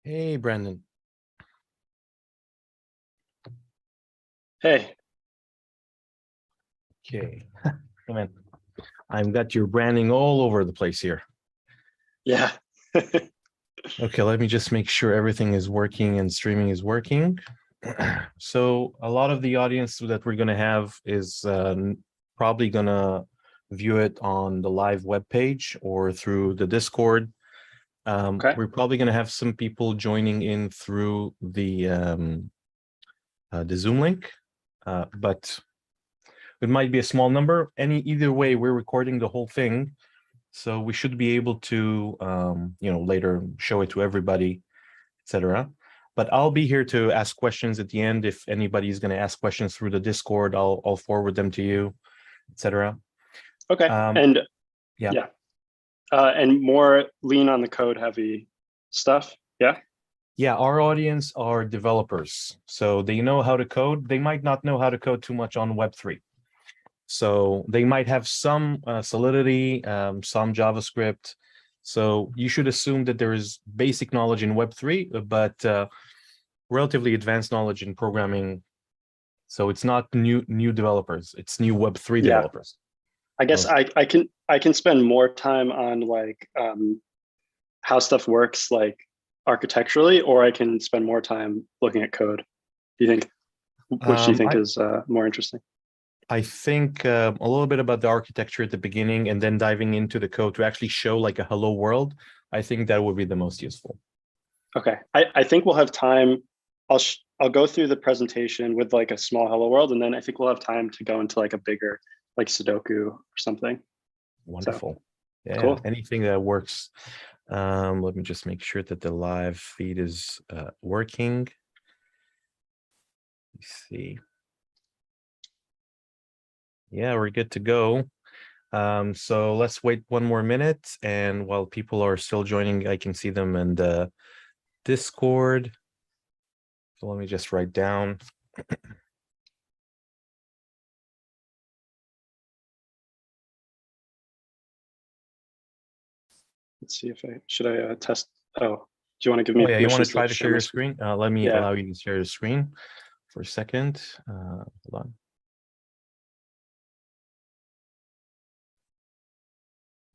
Hey, Brandon. Hey. Okay. Hey, man. I've got your branding all over the place here. Yeah. Okay, let me just make sure everything is working and streaming is working. So a lot of the audience that we're going to have is probably going to view it on the live web page or through the Discord. Okay. We're probably going to have some people joining in through the Zoom link, but it might be a small number. Either way, we're recording the whole thing, so we should be able to, later show it to everybody, etc. But I'll be here to ask questions at the end. If anybody's going to ask questions through the Discord, I'll forward them to you, etc. Okay. And yeah. And more lean on the code heavy stuff. Yeah. Yeah, our audience are developers, so they know how to code. They might not know how to code too much on Web3. So they might have some Solidity, some JavaScript. So you should assume that there is basic knowledge in Web3, but relatively advanced knowledge in programming. So it's not new developers; it's new Web3 developers. I guess I can spend more time on like how stuff works like architecturally, or I can spend more time looking at code. Do you think? Which do you think is more interesting? I think a little bit about the architecture at the beginning and then diving into the code to actually show like a hello world. I think that would be the most useful. Okay. I think we'll have time. I'll go through the presentation with like a small hello world, and then I think we'll have time to go into like a bigger like Sudoku or something. Wonderful. So, yeah, cool. Anything that works. Let me just make sure that the live feed is working. Let's see. Yeah, we're good to go. So let's wait one more minute, and while people are still joining, I can see them in the Discord. So let me just write down. Let's see if should I test. Oh, do you want to give me permission? You want to try to share your screen? Let me allow you to share your screen for a second. Hold on.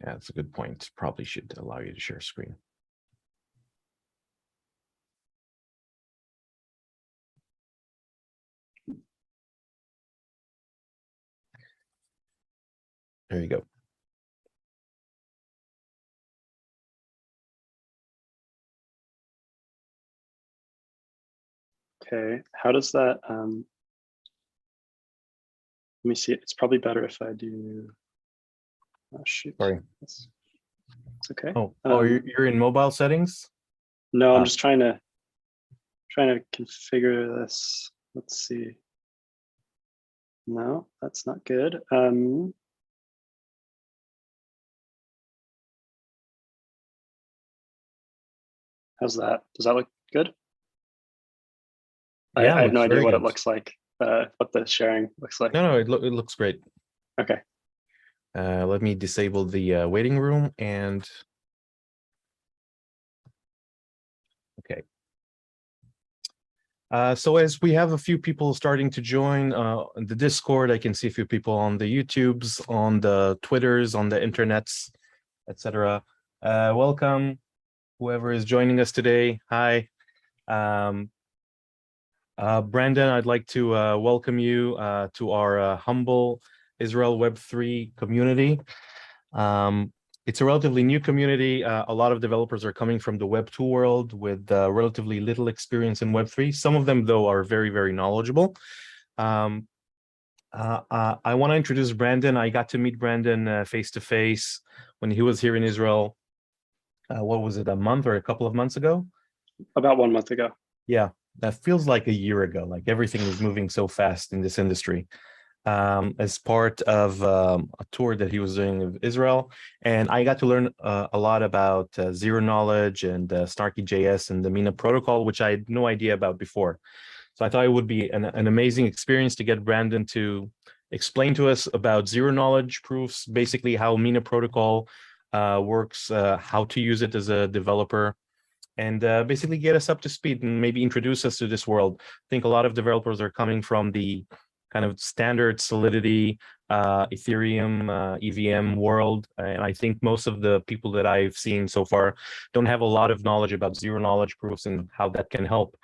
Yeah, that's a good point. Probably should allow you to share screen. There you go. Okay, how does that, let me see, it's probably better if I do, oh shoot. Sorry. It's okay. You're in mobile settings? No, I'm just trying to configure this. Let's see. No, that's not good. How's that? Does that look good? Yeah, I have no idea what good. it looks like, what the sharing looks like. No, it looks great. Okay. Let me disable the waiting room and okay. So as we have a few people starting to join the Discord, I can see a few people on the YouTubes, on the Twitters, on the internets, etc. Welcome, whoever is joining us today. Hi. Brandon, I'd like to welcome you to our humble Israel Web3 community. It's a relatively new community. A lot of developers are coming from the Web2 world with relatively little experience in Web3. Some of them, though, are very, very knowledgeable. I want to introduce Brandon. I got to meet Brandon face-to-face when he was here in Israel. What was it, a month or a couple of months ago? About 1 month ago. Yeah, that feels like a year ago. Like everything is moving so fast in this industry. As part of a tour that he was doing of Israel. And I got to learn a lot about zero knowledge and Snarky.js and the Mina Protocol, which I had no idea about before. So I thought it would be an amazing experience to get Brandon to explain to us about zero knowledge proofs, basically how Mina Protocol works, how to use it as a developer, and basically get us up to speed and maybe introduce us to this world. I think a lot of developers are coming from the kind of standard Solidity, Ethereum, EVM world. And I think most of the people that I've seen so far don't have a lot of knowledge about zero knowledge proofs and how that can help.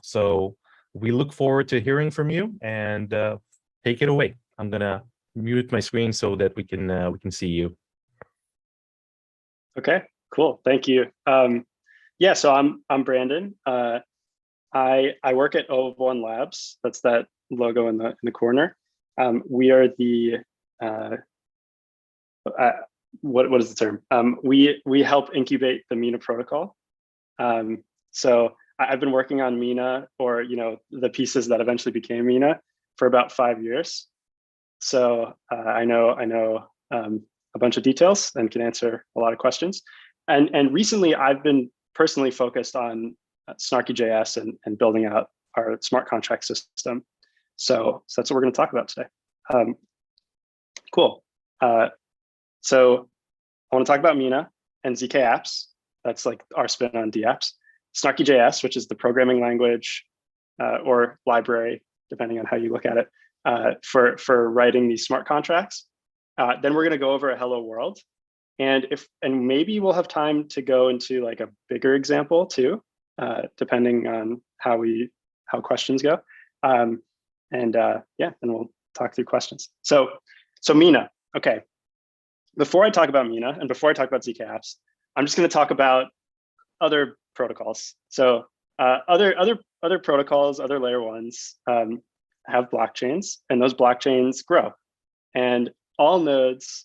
So we look forward to hearing from you, and take it away. I'm gonna mute my screen so that we can see you. Okay, cool. Thank you. Yeah, so I'm Brandon. I work at O1 Labs. That's that logo in the corner. We are the what is the term? We help incubate the Mina protocol. So I've been working on Mina, or the pieces that eventually became Mina, for about 5 years. So I know a bunch of details and can answer a lot of questions. And recently I've been personally focused on Snarky.js and building out our smart contract system. So that's what we're going to talk about today. Cool. So I want to talk about Mina and zkApps. That's like our spin on dApps. Snarky.js, which is the programming language or library, depending on how you look at it, for writing these smart contracts. Then we're going to go over a hello world. And maybe we'll have time to go into like a bigger example too, depending on how questions go. Yeah, and we'll talk through questions. So Mina, okay. Before I talk about Mina and before I talk about zkApps, I'm just going to talk about other protocols. So other protocols, other layer ones have blockchains, and those blockchains grow. And all nodes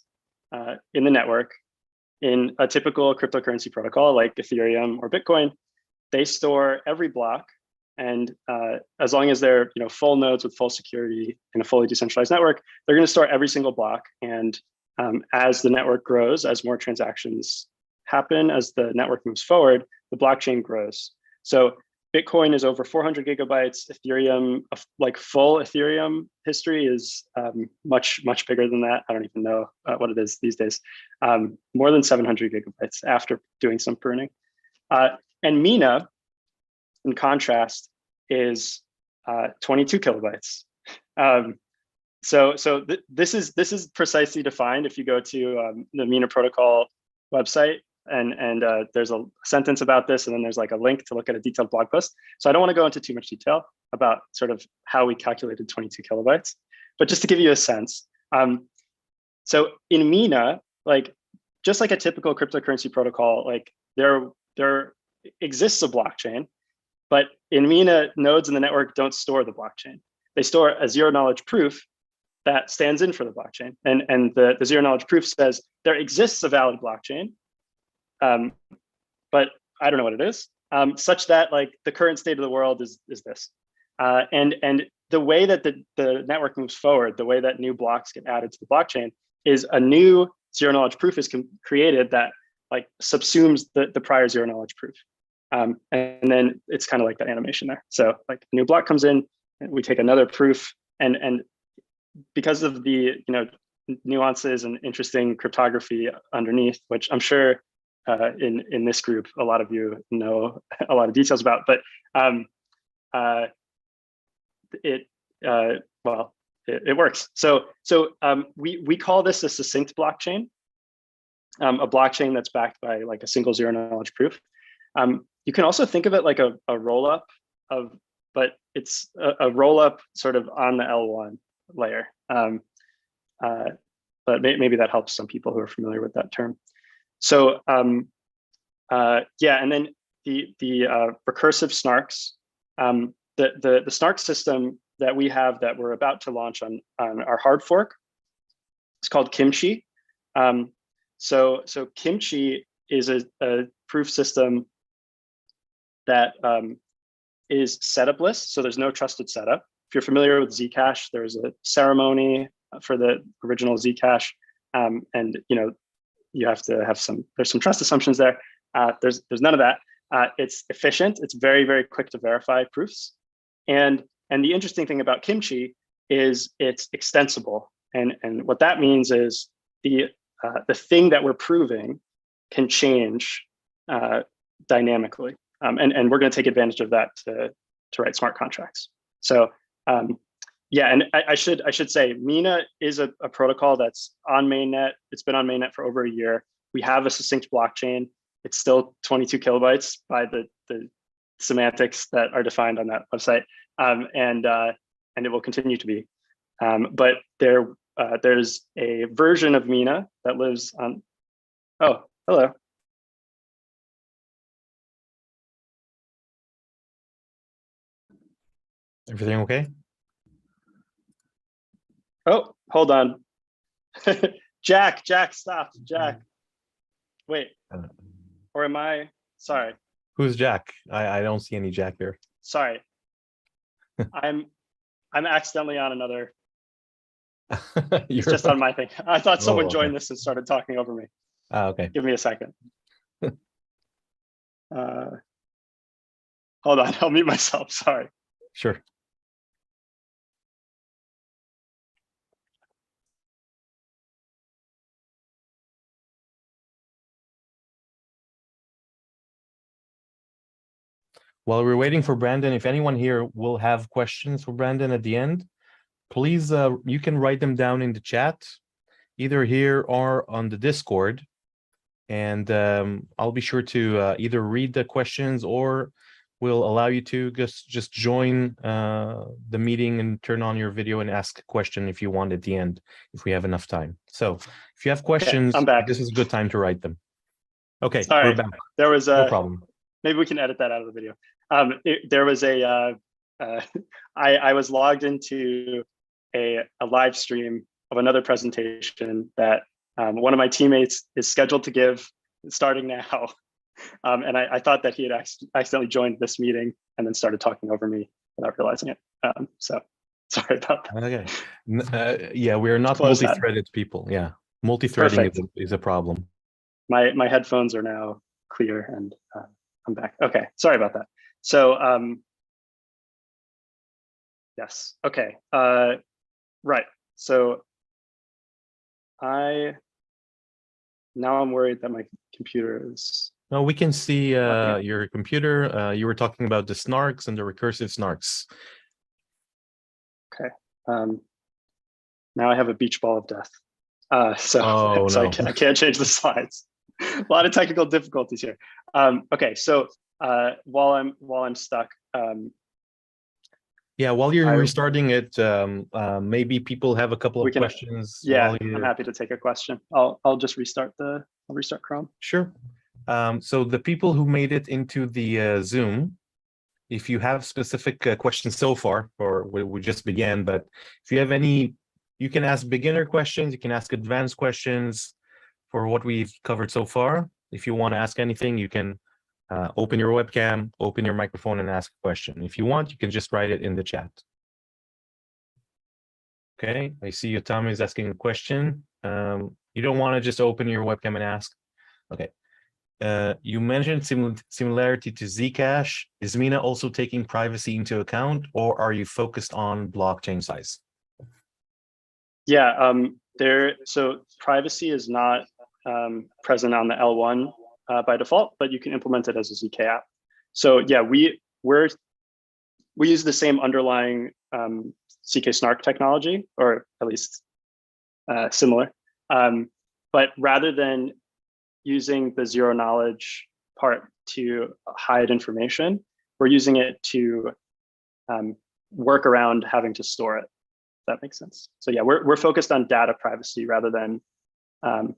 in the network, in a typical cryptocurrency protocol like Ethereum or Bitcoin, they store every block. And as long as they're full nodes with full security in a fully decentralized network, they're going to store every single block. And as the network grows, as more transactions happen, as the network moves forward, the blockchain grows. So Bitcoin is over 400 gigabytes. Ethereum, like full Ethereum history, is much bigger than that. I don't even know what it is these days. More than 700 gigabytes after doing some pruning. And Mina, in contrast, is 22 kilobytes. This is precisely defined if you go to the Mina Protocol website. And there's a sentence about this, and then there's like a link to look at a detailed blog post. So I don't want to go into too much detail about sort of how we calculated 22 kilobytes, but just to give you a sense. So in Mina, like just like a typical cryptocurrency protocol, like there exists a blockchain, but in Mina, nodes in the network don't store the blockchain. They store a zero knowledge proof that stands in for the blockchain. And the zero knowledge proof says there exists a valid blockchain, but I don't know what it is, such that like the current state of the world is this. And the way that the network moves forward, the way that new blocks get added to the blockchain, is a new zero knowledge proof is created that like subsumes the prior zero knowledge proof. And then it's kind of like that animation there. So like a new block comes in, and we take another proof, and because of the nuances and interesting cryptography underneath, which I'm sure in this group a lot of you know a lot of details about, but it works. So we call this a succinct blockchain, a blockchain that's backed by like a single zero knowledge proof. You can also think of it like a roll up but it's a roll up sort of on the L1 layer. But maybe that helps some people who are familiar with that term. So yeah, and then the recursive snarks, the snark system that we have that we're about to launch on our hard fork, it's called Kimchi. So Kimchi is a proof system that is setupless, so there's no trusted setup. If you're familiar with Zcash, there's a ceremony for the original Zcash, and you have to have there's some trust assumptions there. There's none of that. It's efficient. It's very, very quick to verify proofs. And the interesting thing about Kimchi is it's extensible. And what that means is the thing that we're proving can change dynamically. And we're going to take advantage of that to write smart contracts. So yeah, and I should say Mina is a protocol that's on mainnet. It's been on mainnet for over a year. We have a succinct blockchain. It's still 22 kilobytes by the semantics that are defined on that website, and it will continue to be. But there's a version of Mina that lives on. Oh, hello. Everything okay? Oh, hold on. Jack, stop, Jack. Wait, or am I? Sorry. Who's Jack? I don't see any Jack here. Sorry. I'm accidentally on another. It's just on my thing. I thought someone joined this and started talking over me. Okay. Give me a second. Hold on, I'll mute myself. Sorry. Sure. While we're waiting for Brandon, if anyone here will have questions for Brandon at the end, please, you can write them down in the chat, either here or on the Discord. And I'll be sure to either read the questions or we'll allow you to just join the meeting and turn on your video and ask a question if you want at the end, if we have enough time. So if you have questions, I'm back. This is a good time to write them. Okay, sorry, we're back. There was no problem. Maybe we can edit that out of the video. There was I was logged into a live stream of another presentation that one of my teammates is scheduled to give starting now. And I thought that he had accidentally joined this meeting and then started talking over me without realizing it. So sorry about that. Okay. Yeah, we're not multi-threaded people. Yeah, multi-threading is a problem. My headphones are now clear and I'm back. Okay, sorry about that. So yes, okay, right. So now I'm worried that my computer is. No, we can see your computer. You were talking about the snarks and the recursive snarks. Okay. Now I have a beach ball of death. So no. I can't change the slides. A lot of technical difficulties here. Okay, so while I'm stuck. Yeah, while you're restarting it, maybe people have a couple of questions. Yeah, I'm happy to take a question. I'll just restart Chrome. Sure. So the people who made it into the Zoom, if you have specific questions so far, or we just began, but if you have any, you can ask beginner questions, you can ask advanced questions for what we've covered so far. If you want to ask anything, you can open your webcam, open your microphone and ask a question. If you want, you can just write it in the chat. Okay, I see you, Tom is asking a question. You don't want to just open your webcam and ask. Okay. You mentioned similarity to zkApps. Is Mina also taking privacy into account, or are you focused on blockchain size? Yeah, so privacy is not present on the L1 by default, but you can implement it as a zkApp. So yeah, we use the same underlying zk-snark technology, or at least similar. But rather than using the zero knowledge part to hide information, we're using it to work around having to store it. If that makes sense. So yeah, we're focused on data privacy rather than, I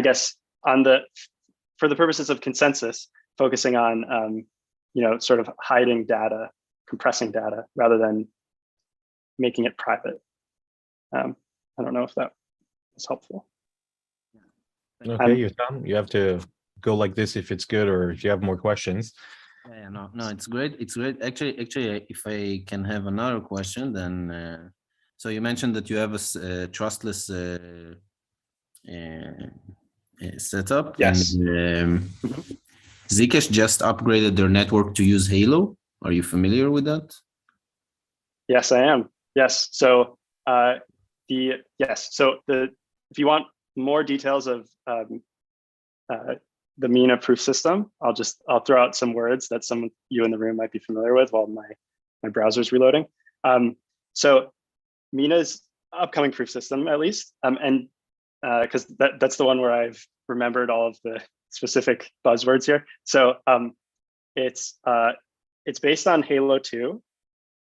guess for the purposes of consensus, focusing on sort of hiding data, compressing data rather than making it private. I don't know if that is helpful. Okay, Tom, you have to go like this if it's good, or if you have more questions. Yeah, no, it's great. It's great. Actually, if I can have another question, then so you mentioned that you have a trustless setup. Yes. And zkApps just upgraded their network to use Halo. Are you familiar with that? Yes, I am. Yes. So if you want more details of the Mina proof system. I'll throw out some words that some of you in the room might be familiar with while my browser's reloading. So Mina's upcoming proof system, at least, and because that's the one where I've remembered all of the specific buzzwords here. So it's based on Halo 2,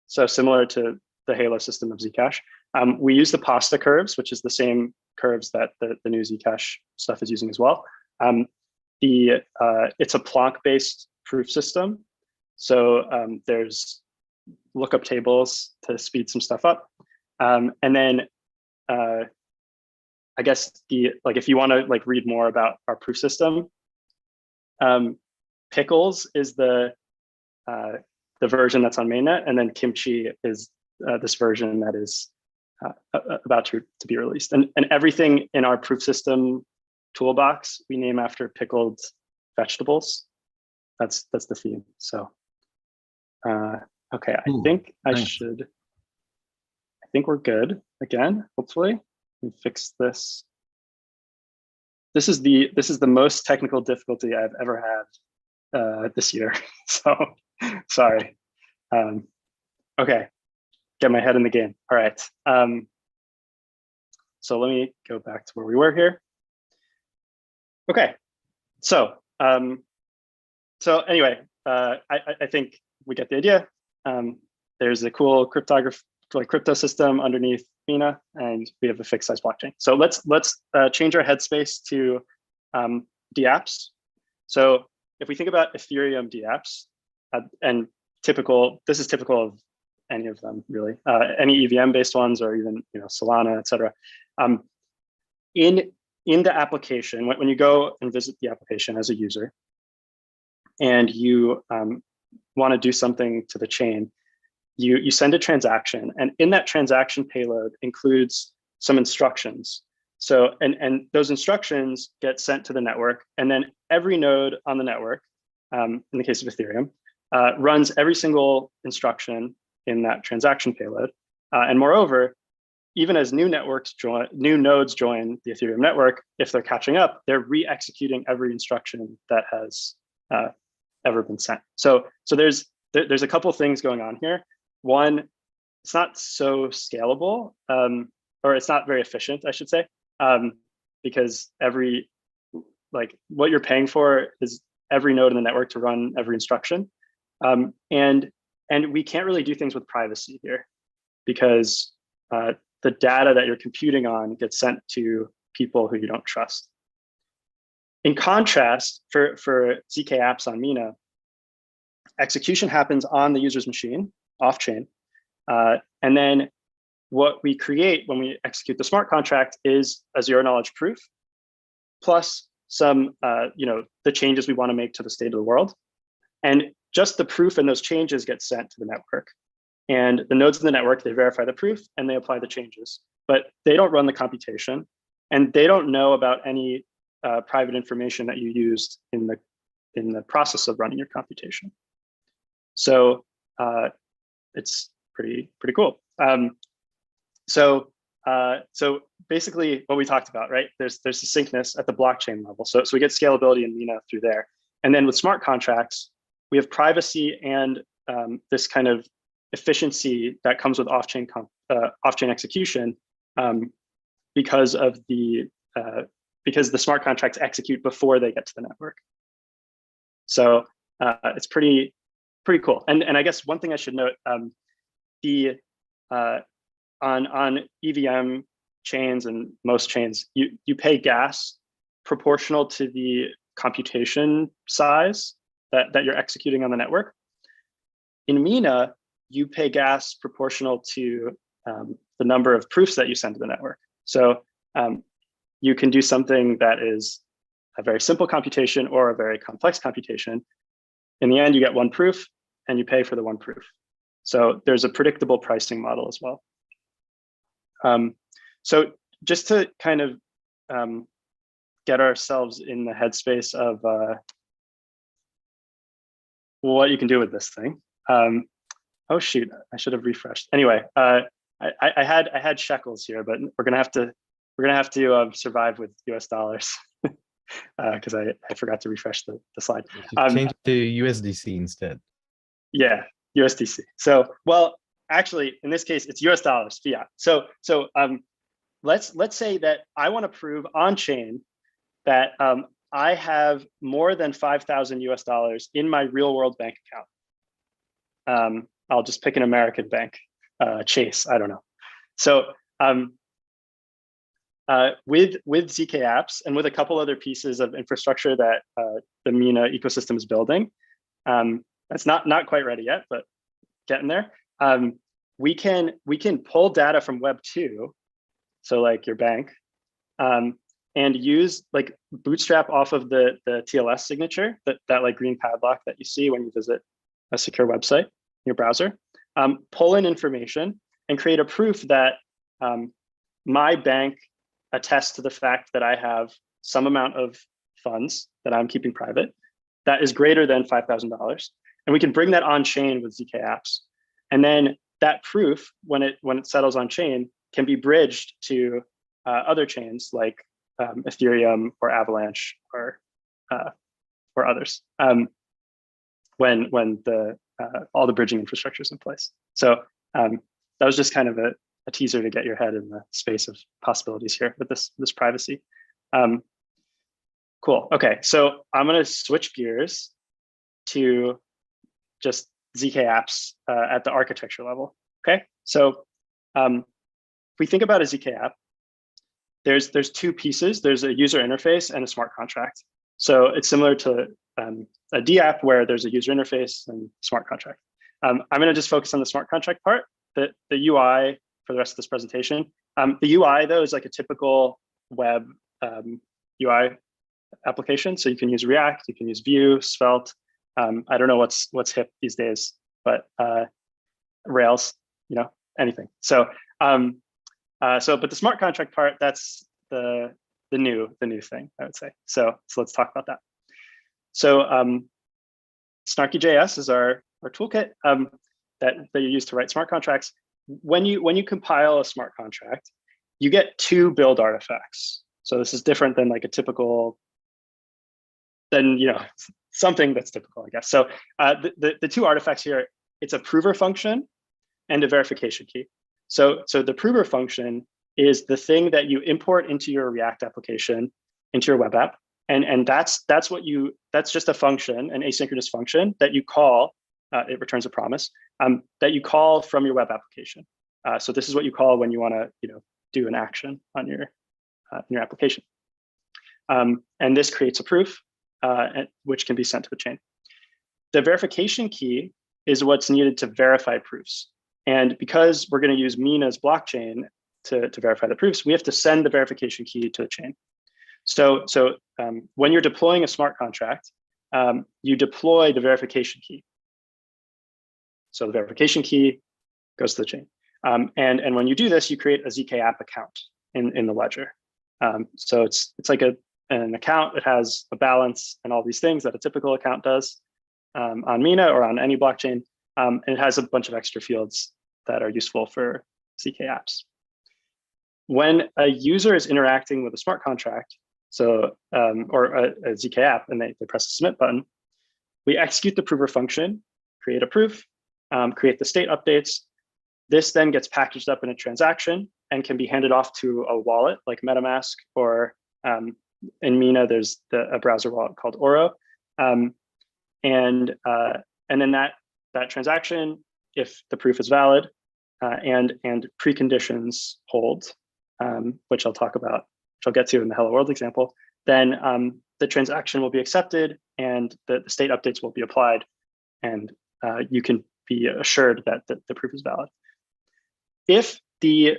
so similar to the Halo system of Zcash. We use the pasta curves, which is the same curves that the new Zcash stuff is using as well. It's a Plonk-based proof system, so there's lookup tables to speed some stuff up, and then I guess if you want to read more about our proof system, Pickles is the version that's on mainnet, and then Kimchi is this version that is about to be released. And everything in our proof system toolbox we name after pickled vegetables. That's the theme. So okay, I think I think we're good again, hopefully. We fix this. This is the most technical difficulty I've ever had this year. So sorry. Okay, get my head in the game. All right. So let me go back to where we were here. Okay. So anyway, I think we get the idea. There's a cool crypto system underneath Mina, and we have a fixed size blockchain. So let's change our headspace to dApps. So if we think about Ethereum dApps, and this is typical of any of them really, any EVM based ones, or even Solana, etc. In the application, when you go and visit the application as a user, and you want to do something to the chain, you send a transaction, and in that transaction payload includes some instructions. So and those instructions get sent to the network, and then every node on the network, in the case of Ethereum, runs every single instruction in that transaction payload. And moreover, even as new nodes join the Ethereum network, if they're catching up, they're re-executing every instruction that has ever been sent. So there's a couple of things going on here. One, it's not so scalable, or it's not very efficient, I should say, because what you're paying for is every node in the network to run every instruction. And we can't really do things with privacy here, because the data that you're computing on gets sent to people who you don't trust. In contrast, for zkApps on Mina, execution happens on the user's machine, off-chain. And then what we create when we execute the smart contract is a zero-knowledge proof, plus some, the changes we want to make to the state of the world. And just the proof and those changes get sent to the network. And the nodes in the network, they verify the proof and they apply the changes, but they don't run the computation, and they don't know about any private information that you used in the process of running your computation. So it's pretty cool. So basically what we talked about, right? There's the syncness at the blockchain level. So we get scalability in Mina through there. And then with smart contracts, we have privacy and this kind of efficiency that comes with off-chain execution, because the smart contracts execute before they get to the network. So it's pretty cool. And I guess one thing I should note, on EVM chains and most chains, you pay gas proportional to the computation size that you're executing on the network. In Mina, you pay gas proportional to the number of proofs that you send to the network. So you can do something that is a very simple computation or a very complex computation. In the end, you get one proof and you pay for the one proof. So there's a predictable pricing model as well. So just to kind of get ourselves in the headspace of what you can do with this thing. Oh shoot, I should have refreshed. Anyway, I had shekels here, but we're gonna have to survive with US dollars. because I forgot to refresh the slide. You should change it to USDC instead. Yeah, USDC. So, well, actually, in this case, it's US dollars, fiat. So let's say that I want to prove on chain that I have more than 5,000 US dollars in my real world bank account. I'll just pick an American bank, Chase, I don't know. So with zkApps and with a couple other pieces of infrastructure that the Mina ecosystem is building, that's not quite ready yet, but getting there. We can pull data from Web 2, so like your bank, and use like bootstrap off of the TLS signature, that like green padlock that you see when you visit a secure website in your browser, pull in information and create a proof that my bank attests to the fact that I have some amount of funds that I'm keeping private that is greater than $5,000. And we can bring that on chain with zkApps. And then that proof, when it settles on chain, can be bridged to other chains like Ethereum or Avalanche or others when all the bridging infrastructure is in place. So that was just kind of a teaser to get your head in the space of possibilities here with this privacy. Cool. Okay, so I'm going to switch gears to just zkApps at the architecture level. Okay, so if we think about a zkApp, there's two pieces. There's a user interface and a smart contract. So it's similar to a DApp where there's a user interface and smart contract. I'm going to just focus on the smart contract part. The UI for the rest of this presentation. The UI though is like a typical web UI application. So you can use React, you can use Vue, Svelte. I don't know what's hip these days, but Rails, anything. So but the smart contract part, that's the new thing, I would say. So let's talk about that. So Snarky.js is our toolkit that you use to write smart contracts. When you compile a smart contract, you get two build artifacts. So this is different than like a typical, something that's typical, I guess. So the two artifacts here, it's a prover function and a verification key. So the prover function is the thing that you import into your React application, into your web app. And that's just a function, an asynchronous function that you call, it returns a promise, that you call from your web application. So this is what you call when you want to do an action on your application. And this creates a proof, which can be sent to the chain. The verification key is what's needed to verify proofs. And because we're going to use Mina's blockchain to verify the proofs, we have to send the verification key to the chain. So when you're deploying a smart contract, you deploy the verification key. So the verification key goes to the chain. And when you do this, you create a zkApp account in the ledger. So it's like an account that has a balance and all these things that a typical account does on Mina or on any blockchain. And it has a bunch of extra fields that are useful for zkApps. When a user is interacting with a smart contract, or a zkApp, and they press the submit button, we execute the prover function, create a proof, create the state updates. This then gets packaged up in a transaction and can be handed off to a wallet like MetaMask, or in Mina, there's a browser wallet called Oro. And then that transaction, if the proof is valid and preconditions hold, which I'll talk about, which I'll get to in the Hello World example, then the transaction will be accepted and the state updates will be applied, and you can be assured that the proof is valid. If the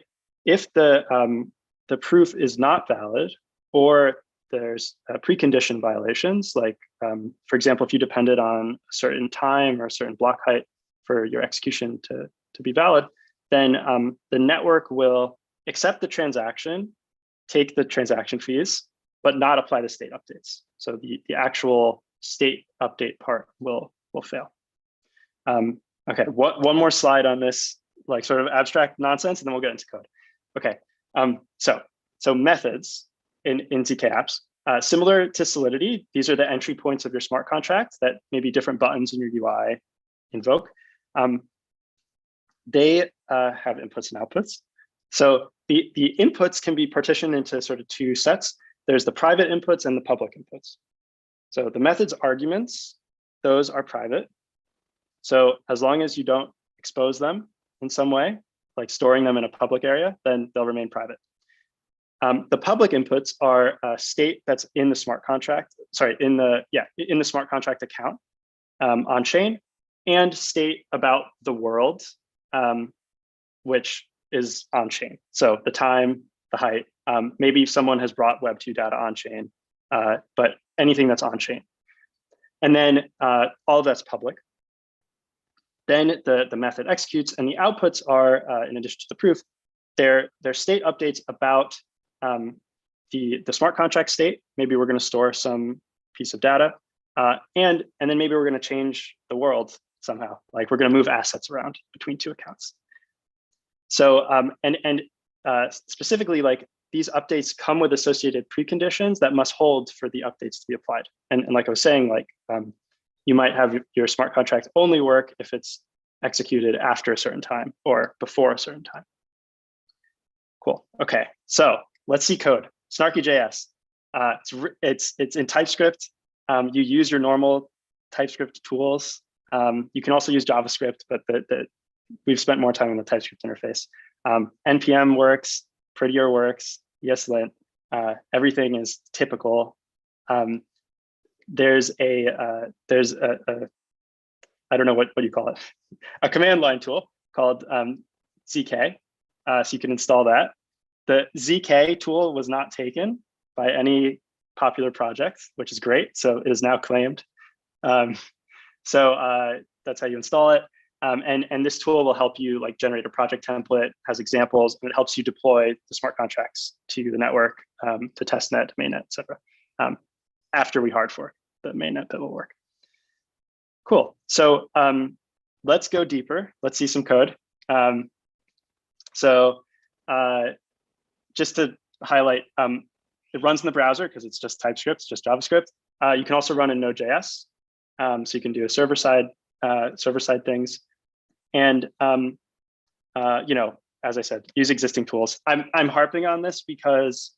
proof is not valid, or there's precondition violations, like for example, if you depended on a certain time or a certain block height for your execution to be valid, then the network will accept the transaction, take the transaction fees, but not apply the state updates. So the actual state update part will fail. Okay, one more slide on this, like sort of abstract nonsense, and then we'll get into code. Okay, so methods in zkApps. Similar to Solidity, these are the entry points of your smart contract that maybe different buttons in your UI invoke. They have inputs and outputs. So the inputs can be partitioned into sort of two sets. There's the private inputs and the public inputs. So the method's arguments, those are private. So as long as you don't expose them in some way, like storing them in a public area, then they'll remain private. The public inputs are a state that's in the smart contract, in the smart contract account on chain, and state about the world, which is on chain. So the time, the height, maybe someone has brought Web2 data on chain, but anything that's on chain. And then all of that's public. Then the method executes, and the outputs are, in addition to the proof, they're state updates about the smart contract state. Maybe we're going to store some piece of data, and then maybe we're going to change the world somehow. Like we're going to move assets around between two accounts. So specifically, like these updates come with associated preconditions that must hold for the updates to be applied. And like I was saying, like you might have your smart contract only work if it's executed after a certain time or before a certain time. Cool. Okay, so let's see code. Snarky.js. It's in TypeScript. You use your normal TypeScript tools. You can also use JavaScript, but we've spent more time on the TypeScript interface. NPM works, Prettier works, ESLint. Everything is typical. There's a I don't know what you call it, a command line tool called zk. So you can install that. The zk tool was not taken by any popular project, which is great. So it is now claimed. So that's how you install it. And this tool will help you like generate a project template, has examples, and it helps you deploy the smart contracts to the network, to testnet, to mainnet, et cetera. After we hard fork the mainnet, that will work. Cool. So let's go deeper. Let's see some code. Just to highlight, it runs in the browser because it's just TypeScript, just JavaScript. You can also run in Node.js. So you can do a server-side things. And as I said, use existing tools. I'm harping on this because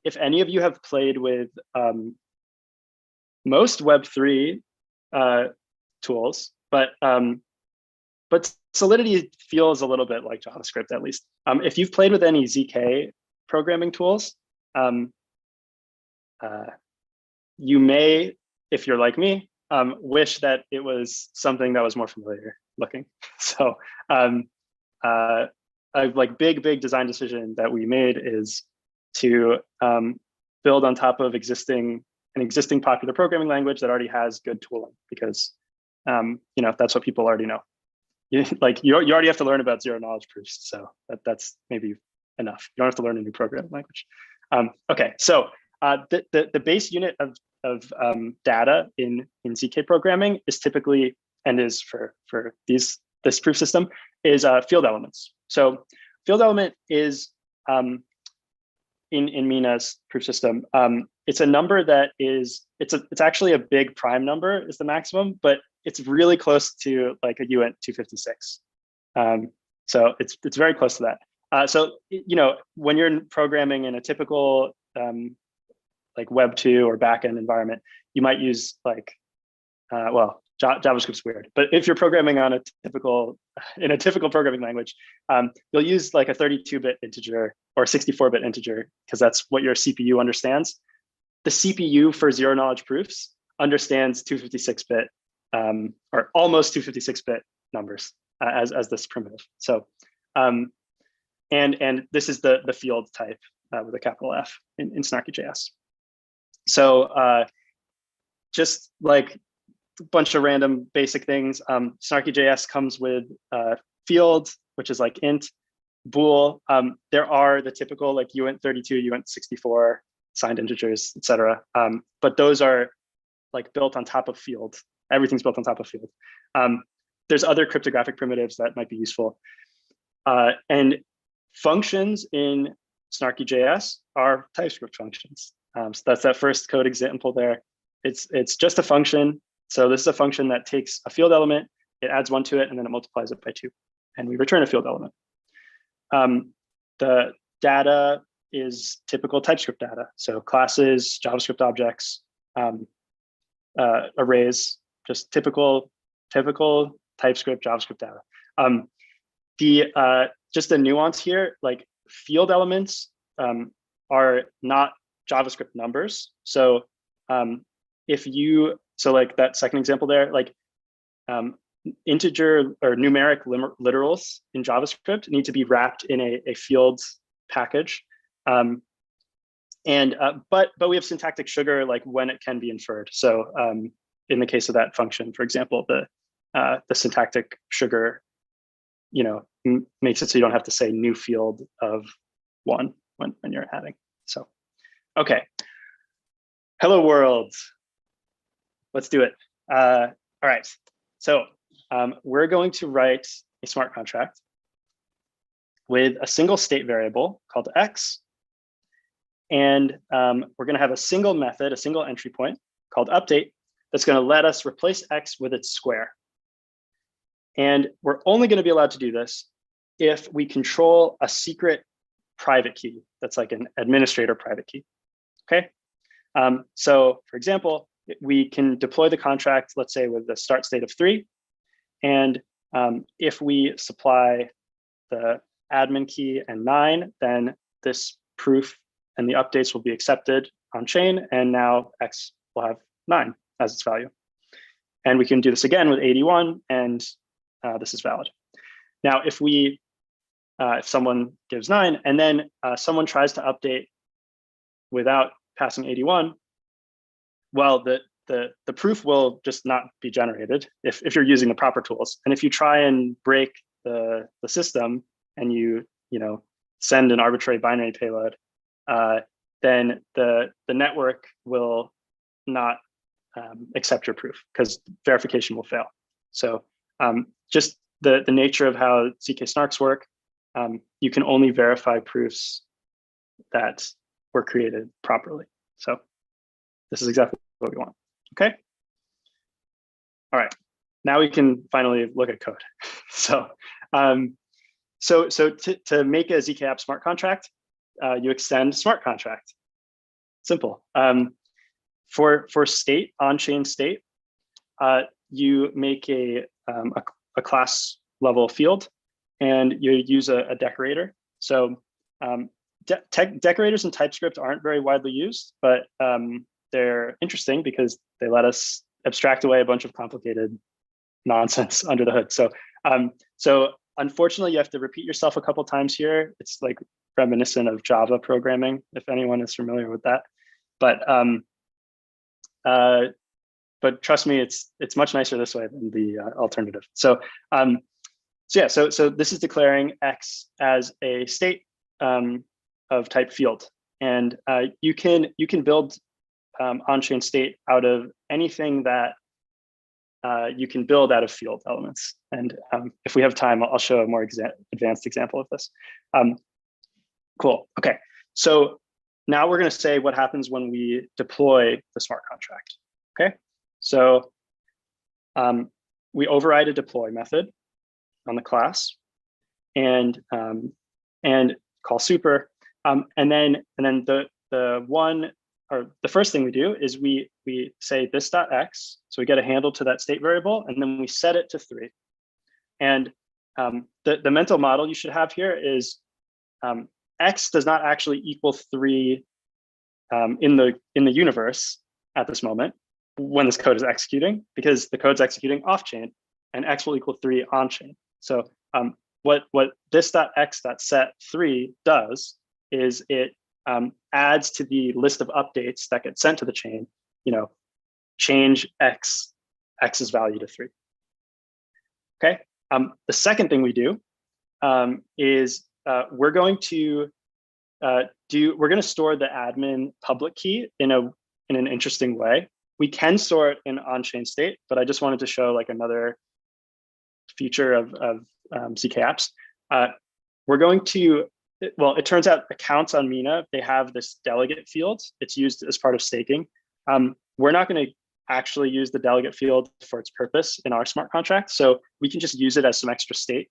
if any of you have played with most Web3 tools, but Solidity feels a little bit like JavaScript, at least. If you've played with any zk programming tools, you may, if you're like me, wish that it was something that was more familiar looking. So a like big design decision that we made is to build on top of an existing popular programming language that already has good tooling, because that's what people already know. You already have to learn about zero knowledge proofs, so that's maybe enough. You don't have to learn a new programming language. Okay, so the base unit of data in zk programming is typically, and is for this proof system, is field elements. So field element is in Mina's proof system. It's a number that is it's actually a big prime number is the maximum, but it's really close to like a uint 256. So it's very close to that. So when you're programming in a typical like Web2 or backend environment, you might use like JavaScript's weird, but if you're programming on in a typical programming language, you'll use like a 32-bit integer or 64-bit integer because that's what your CPU understands. The CPU for zero knowledge proofs understands 256-bit or almost 256-bit numbers as this primitive. So and this is the field type with a capital F in Snarky.js. So just like a bunch of random basic things. Snarky.js comes with field, which is like int, bool. There are the typical like uint32, uint64, signed integers, etc. But those are like built on top of field. Everything's built on top of field. There's other cryptographic primitives that might be useful. And functions in Snarky.js are TypeScript functions. So that's that first code example there. It's just a function. So this is a function that takes a field element, it adds 1 to it, and then it multiplies it by 2. And we return a field element. The data is typical TypeScript data. So classes, JavaScript objects, arrays, just typical TypeScript, JavaScript data. Just a nuance here, like field elements are not JavaScript numbers. So so like that second example there, like integer or numeric literals in JavaScript need to be wrapped in a field package. But we have syntactic sugar like when it can be inferred. So in the case of that function, for example, the syntactic sugar, makes it so you don't have to say new field of 1 when you're adding. So, okay. Hello world. Let's do it. All right. So we're going to write a smart contract with a single state variable called x. And we're going to have a single method, a single entry point called update that's going to let us replace x with its square. And we're only going to be allowed to do this if we control a secret private key that's like an administrator private key. Okay. So for example, we can deploy the contract, let's say with the start state of 3. And if we supply the admin key and 9, then this proof and the updates will be accepted on chain. And now x will have 9 as its value. And we can do this again with 81, and this is valid. Now, if someone gives 9 and then someone tries to update without passing 81, well, the proof will just not be generated if you're using the proper tools. And if you try and break the system and you send an arbitrary binary payload, then the network will not accept your proof because verification will fail. So just the nature of how zk snarks work, you can only verify proofs that were created properly. So this is exactly what we want. Okay. All right. Now we can finally look at code. So to make a zkApps smart contract, you extend smart contract. Simple. For state, on-chain state, you make a class level field and you use a decorator. So decorators in TypeScript aren't very widely used, but they're interesting because they let us abstract away a bunch of complicated nonsense under the hood. So unfortunately, you have to repeat yourself a couple times here. It's like reminiscent of Java programming, if anyone is familiar with that. But trust me, it's much nicer this way than the alternative. So this is declaring x as a state of type field, and you can build on-chain state out of anything that you can build out of field elements. And if we have time, I'll show a more advanced example of this. Cool. Okay. So now we're going to say what happens when we deploy the smart contract. Okay. So we override a deploy method on the class and call super. And then the first thing we do is we say this.x, so we get a handle to that state variable, and then we set it to 3. And the mental model you should have here is x does not actually equal 3 in the universe at this moment when this code is executing, because the code's executing off chain, and x will equal 3 on chain. So what this.x.set3 does is it adds to the list of updates that get sent to the chain, change x's value to 3. Okay. The second thing we do is we're going to store the admin public key in an interesting way. We can store it in on-chain state, but I just wanted to show like another feature of zkApps. We're going to well, it turns out accounts on Mina, they have this delegate field. It's used as part of staking. We're not going to actually use the delegate field for its purpose in our smart contract. So we can just use it as some extra state.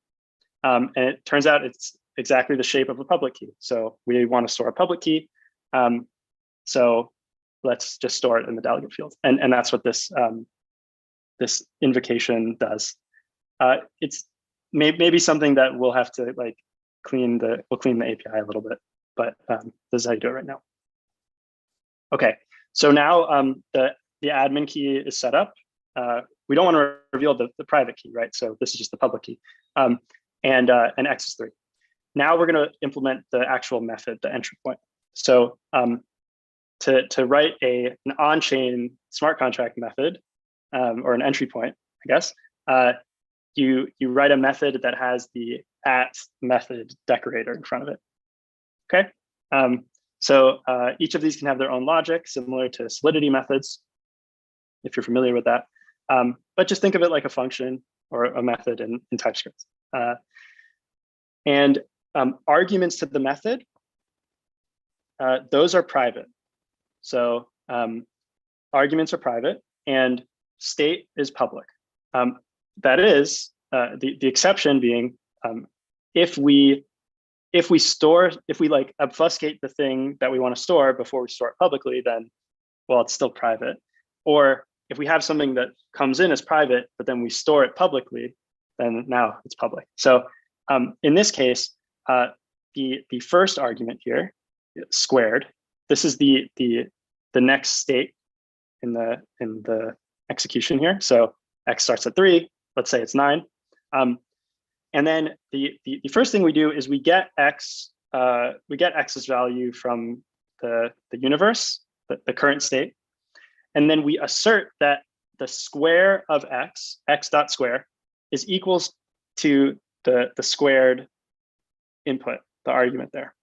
And it turns out it's exactly the shape of a public key. So we want to store a public key. So let's just store it in the delegate field. And that's what this, this invocation does. It's maybe something that we'll have to like clean the API a little bit, but this is how you do it right now. Okay, so now the admin key is set up. We don't want to reveal the private key, right? So this is just the public key, and X is 3. Now we're going to implement the actual method, the entry point. So to write an on-chain smart contract method, or an entry point, I guess, you write a method that has the @method decorator in front of it. Okay, so each of these can have their own logic, similar to Solidity methods, if you're familiar with that. But just think of it like a function or a method in TypeScript. And arguments to the method, those are private. So arguments are private and state is public. That is, the exception being, if we like obfuscate the thing that we want to store before we store it publicly, then, well, it's still private. Or if we have something that comes in as private, but then we store it publicly, then now it's public. So in this case, the first argument here, squared, this is the next state in the execution here. So X starts at 3, let's say it's 9. And then the first thing we do is we get X's value from the universe, the current state. And then we assert that the square of X dot square, is equals to the squared input, the argument there.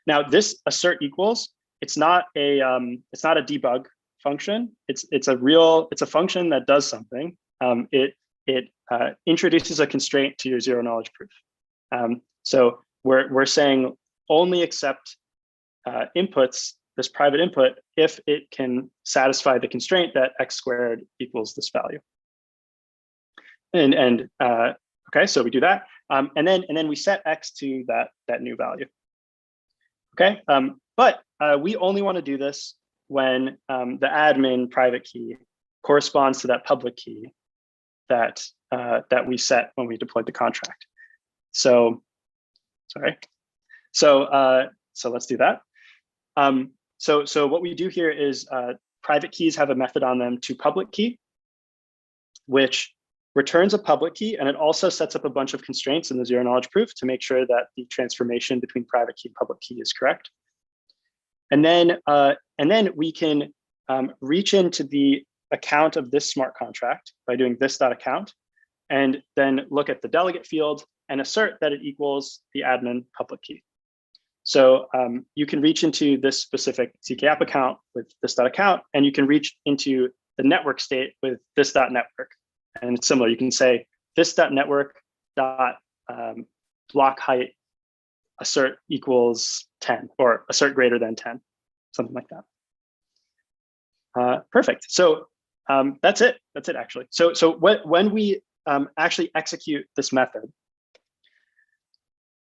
Now this assert equals, it's not a debug function. It's a function that does something. It introduces a constraint to your zero knowledge proof. So we're saying only accept inputs, this private input, if it can satisfy the constraint that X squared equals this value. And okay, so we do that, and then we set X to that new value. Okay, but we only want to do this when the admin private key corresponds to that public key that we set when we deployed the contract. So, sorry. So let's do that. So what we do here is private keys have a method on them to public key, which returns a public key, and it also sets up a bunch of constraints in the zero knowledge proof to make sure that the transformation between private key and public key is correct. And then we can reach into the account of this smart contract by doing this.account, and then look at the delegate field and assert that it equals the admin public key. So you can reach into this specific zkApp account with this.account, and you can reach into the network state with this.network. And it's similar. You can say this.network dot block height assert equals 10, or assert greater than 10, something like that. Perfect. So that's it. That's it, actually. So when we actually execute this method,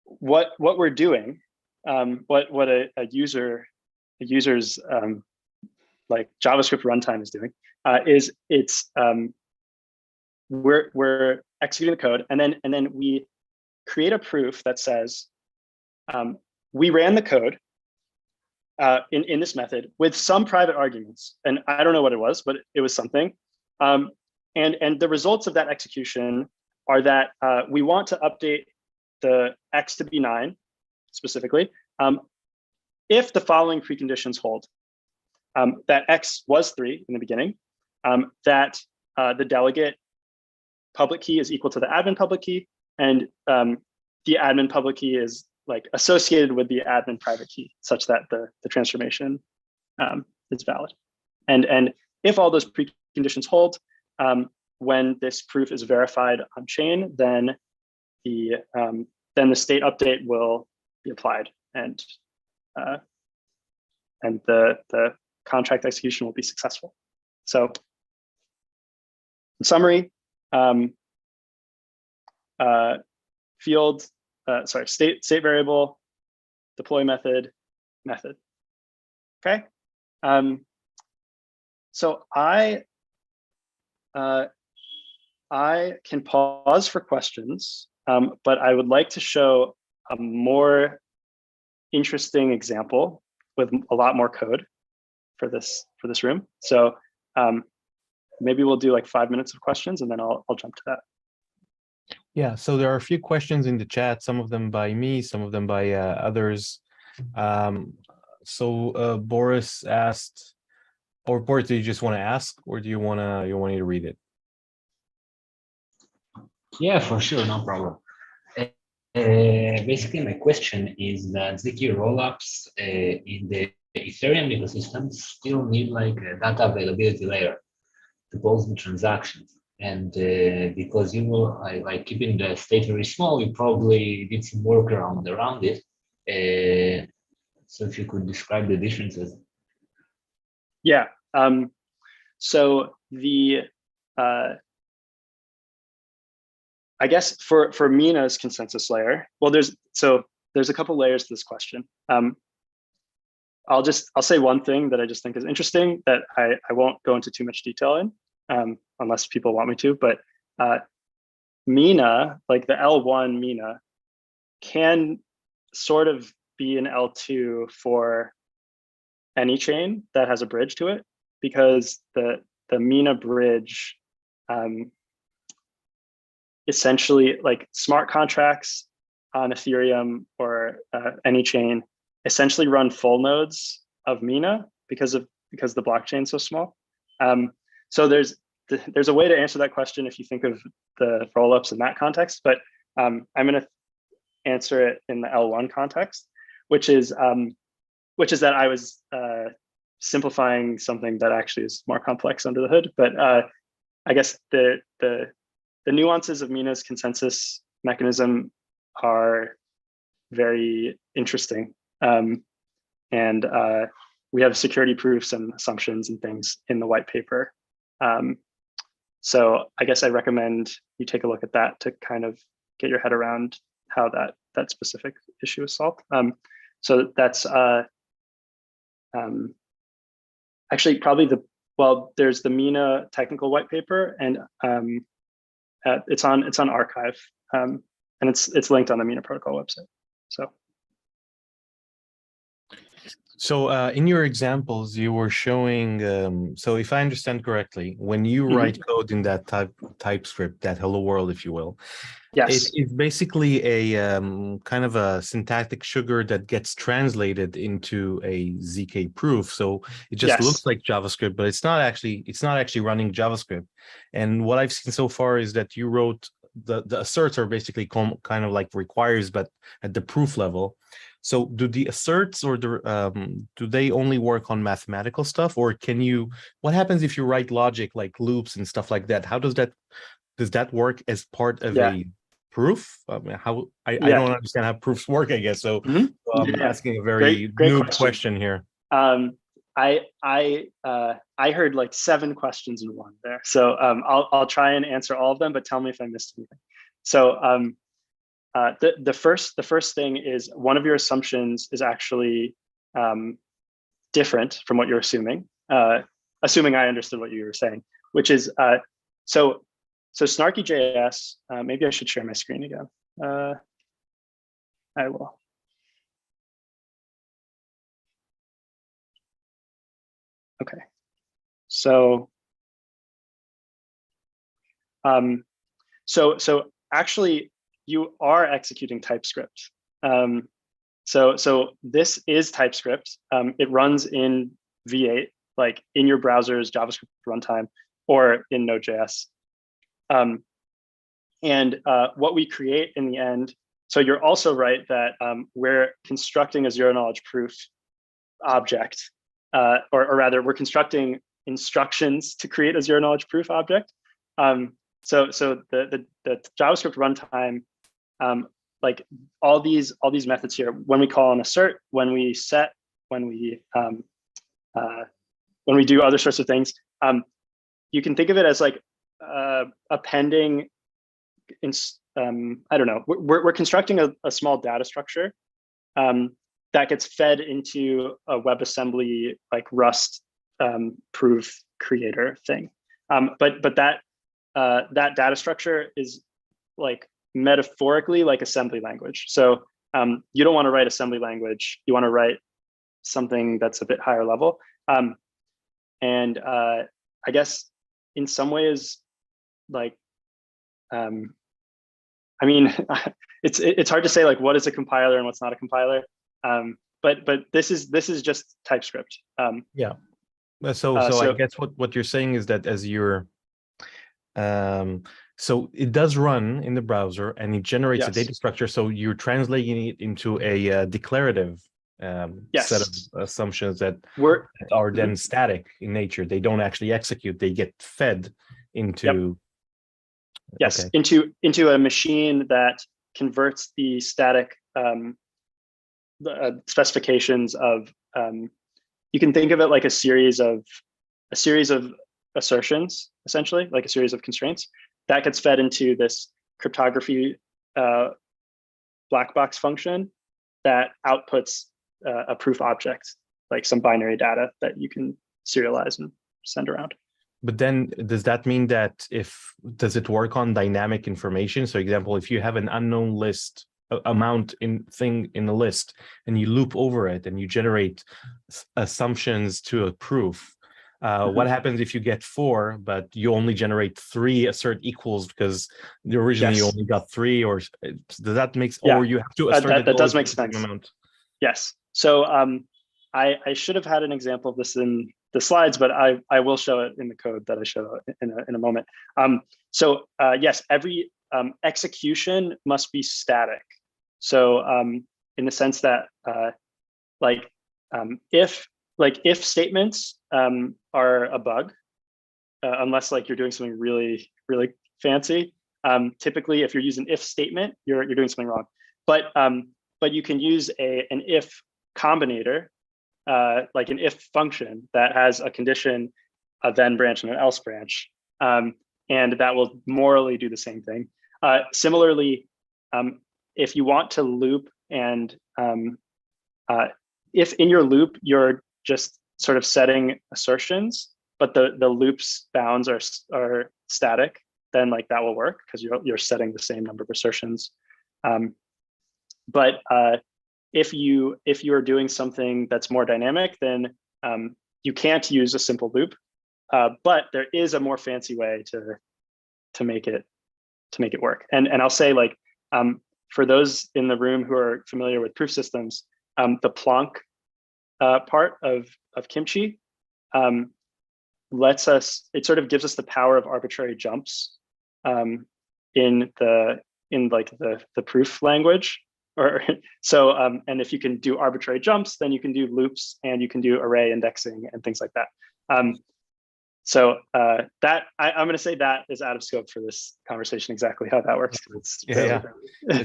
what we're doing, what a user's like JavaScript runtime is doing, is it's we're executing the code, and then we create a proof that says we ran the code in this method with some private arguments, and I don't know what it was, but it was something. And the results of that execution are that we want to update the X to be 9 specifically, if the following preconditions hold: that X was 3 in the beginning, that the delegate public key is equal to the admin public key, and the admin public key is like associated with the admin private key, such that the transformation is valid. And if all those preconditions hold, when this proof is verified on chain, then the state update will be applied, and the contract execution will be successful. So in summary, state variable, deploy method. Okay. So I can pause for questions, but I would like to show a more interesting example with a lot more code for this room. So maybe we'll do like 5 minutes of questions, and then I'll jump to that. Yeah, so there are a few questions in the chat, some of them by me, some of them by others. Boris asked, or Boris, do you just want to ask, or do you want me to read it? Yeah, for sure, no problem. Basically, my question is that zk rollups in the Ethereum ecosystem still need like a data availability layer to pose the transactions. And because you will like keeping the state very small, you probably did some workaround around it. So if you could describe the differences. Yeah. So the I guess for Mina's consensus layer, well, there's a couple layers to this question. I'll say one thing that I just think is interesting that I won't go into too much detail in, unless people want me to, but Mina, like the L1 Mina, can sort of be an L2 for any chain that has a bridge to it, because the Mina bridge essentially, like smart contracts on Ethereum or any chain essentially run full nodes of Mina because the blockchain is so small. So there's a way to answer that question if you think of the rollups in that context, but I'm going to answer it in the L1 context, which is that I was simplifying something that actually is more complex under the hood. But I guess the nuances of Mina's consensus mechanism are very interesting. And we have security proofs and assumptions and things in the white paper. So I guess I recommend you take a look at that to kind of get your head around how that specific issue is solved. So that's actually probably there's the Mina technical white paper, and it's on archive, and it's linked on the Mina Protocol website. So in your examples, you were showing, so if I understand correctly, when you write code in that TypeScript, that hello world, if you will, yes, it is basically a kind of a syntactic sugar that gets translated into a zk proof. So it just looks like JavaScript, but it's not actually running JavaScript. And what I've seen so far is that you wrote the asserts are basically kind of like requires, but at the proof level. So do the asserts or do they only work on mathematical stuff, or what happens if you write logic like loops and stuff like that? How does that work as part of a proof? I don't understand how proofs work, I guess. So I'm asking a very new question here. I heard like 7 questions in one there. So I'll try and answer all of them, but tell me if I missed anything. So the first thing is one of your assumptions is actually different from what you're assuming. Assuming I understood what you were saying, which is so Snarky.js. Maybe I should share my screen again. I will. Okay. So so actually you are executing TypeScript. So this is TypeScript. It runs in V8, like in your browser's JavaScript runtime, or in Node.js. And what we create in the end, so you're also right that we're constructing a zero-knowledge proof object, or rather, we're constructing instructions to create a zero-knowledge proof object. So the JavaScript runtime, like all these methods here, when we call an assert, when we set, when we do other sorts of things, you can think of it as like appending. I don't know. We're constructing a small data structure that gets fed into a WebAssembly like Rust proof creator thing. But that data structure is like metaphorically like assembly language. So you don't want to write assembly language. You want to write something that's a bit higher level. And I guess in some ways, like, I mean, it's hard to say like what is a compiler and what's not a compiler. But this is just TypeScript. Yeah. So I guess what you're saying is that as you're so it does run in the browser and it generates a data structure. So you're translating it into a declarative set of assumptions that are then static in nature. They don't actually execute. They get fed into into a machine that converts the static specifications of. You can think of it like a series of assertions, essentially, like a series of constraints that gets fed into this cryptography black box function that outputs a proof object, like some binary data that you can serialize and send around. But then does that mean that does it work on dynamic information? So example, if you have an unknown list amount in a list and you loop over it and you generate assumptions to a proof, what happens if you get 4 but you only generate 3 assert equals because originally you only got 3? Or does that make or you have to assert that does make sense. Amount? Yes. So I should have had an example of this in the slides, but I will show it in the code that I show in a moment. So yes, every execution must be static. So in the sense that if statements are a bug, unless like you're doing something really, really fancy, typically if you're using if statement, you're doing something wrong. But you can use an if combinator, like an if function that has a condition, a then branch, and an else branch, and that will morally do the same thing. Similarly, if you want to loop and if in your loop you're just sort of setting assertions, but the loop's bounds are static, then like that will work because you're setting the same number of assertions. But if you're doing something that's more dynamic, then you can't use a simple loop. But there is a more fancy way to make it work. And I'll say like for those in the room who are familiar with proof systems, the Plonk part of Kimchi it sort of gives us the power of arbitrary jumps in the proof language. Or so and if you can do arbitrary jumps, then you can do loops and you can do array indexing and things like that. So that I'm going to say that is out of scope for this conversation, exactly how that works. It's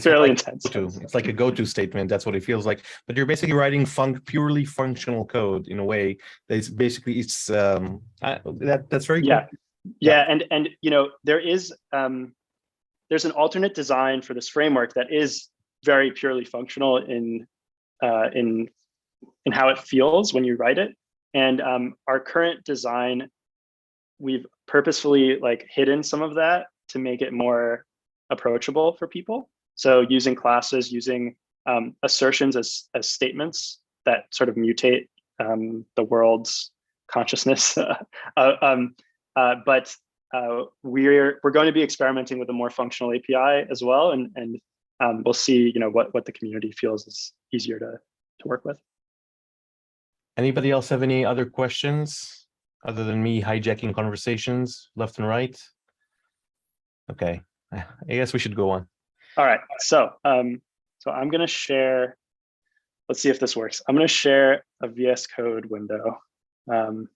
fairly intense. It's like a go-to statement. That's what it feels like. But you're basically writing purely functional code in a way that's basically that's very cool. Yeah. And you know there's an alternate design for this framework that is very purely functional in how it feels when you write it. And our current design, we've purposefully like hidden some of that to make it more approachable for people. So using classes, using assertions as statements that sort of mutate the world's consciousness. But we're going to be experimenting with a more functional API as well, and we'll see, you know, what the community feels is easier to work with. Anybody else have any other questions other than me hijacking conversations left and right? Okay, I guess we should go on. All right, so I'm going to share. Let's see if this works. I'm going to share a VS Code window. I'm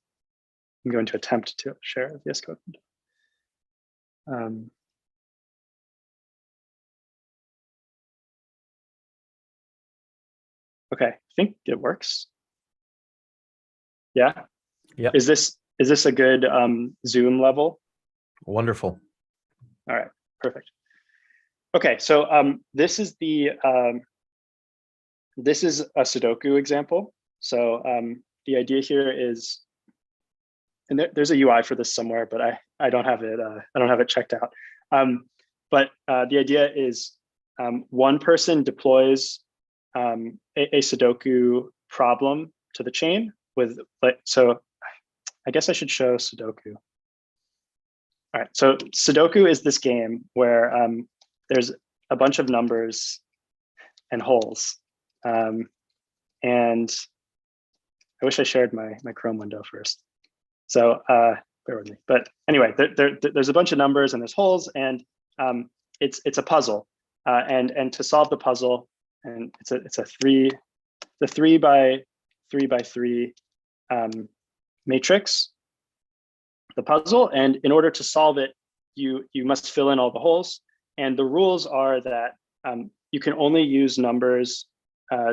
going to attempt to share a VS Code window. Okay, I think it works. Yeah. Yeah. Is this a good Zoom level? Wonderful. All right, perfect. Okay, so this is a Sudoku example. So the idea here is, and there's a UI for this somewhere, but I don't have it. I don't have it checked out. But the idea is one person deploys a Sudoku problem to the chain with, so I guess I should show Sudoku. All right, so Sudoku is this game where there's a bunch of numbers and holes. And I wish I shared my Chrome window first. So bear with me. But anyway, there's a bunch of numbers and there's holes, and it's a puzzle. And to solve the puzzle, and it's a 3 by 3 by 3 matrix, the puzzle. And in order to solve it, you must fill in all the holes. And the rules are that you can only use numbers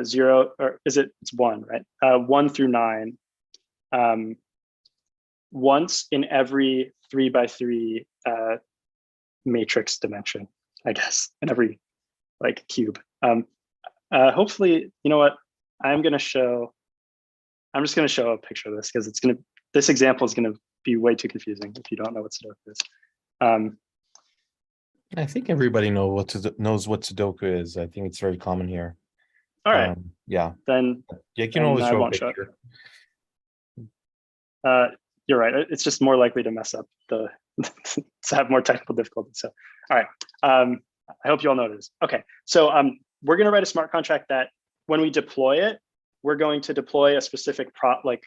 0, or it's 1, right? 1 through 9 once in every 3 by 3 matrix dimension, I guess, in every like cube. Hopefully, you know what? I'm just going to show a picture of this because this example is going to be way too confusing if you don't know what Sudoku is. I think everybody knows what Sudoku is. I think it's very common here. All right. Yeah. Then you can always show a won't picture. You're right. It's just more likely to mess up to have more technical difficulty. So, all right. I hope you all know what it is. Okay. So we're going to write a smart contract that when we deploy it, we're going to deploy a specific problem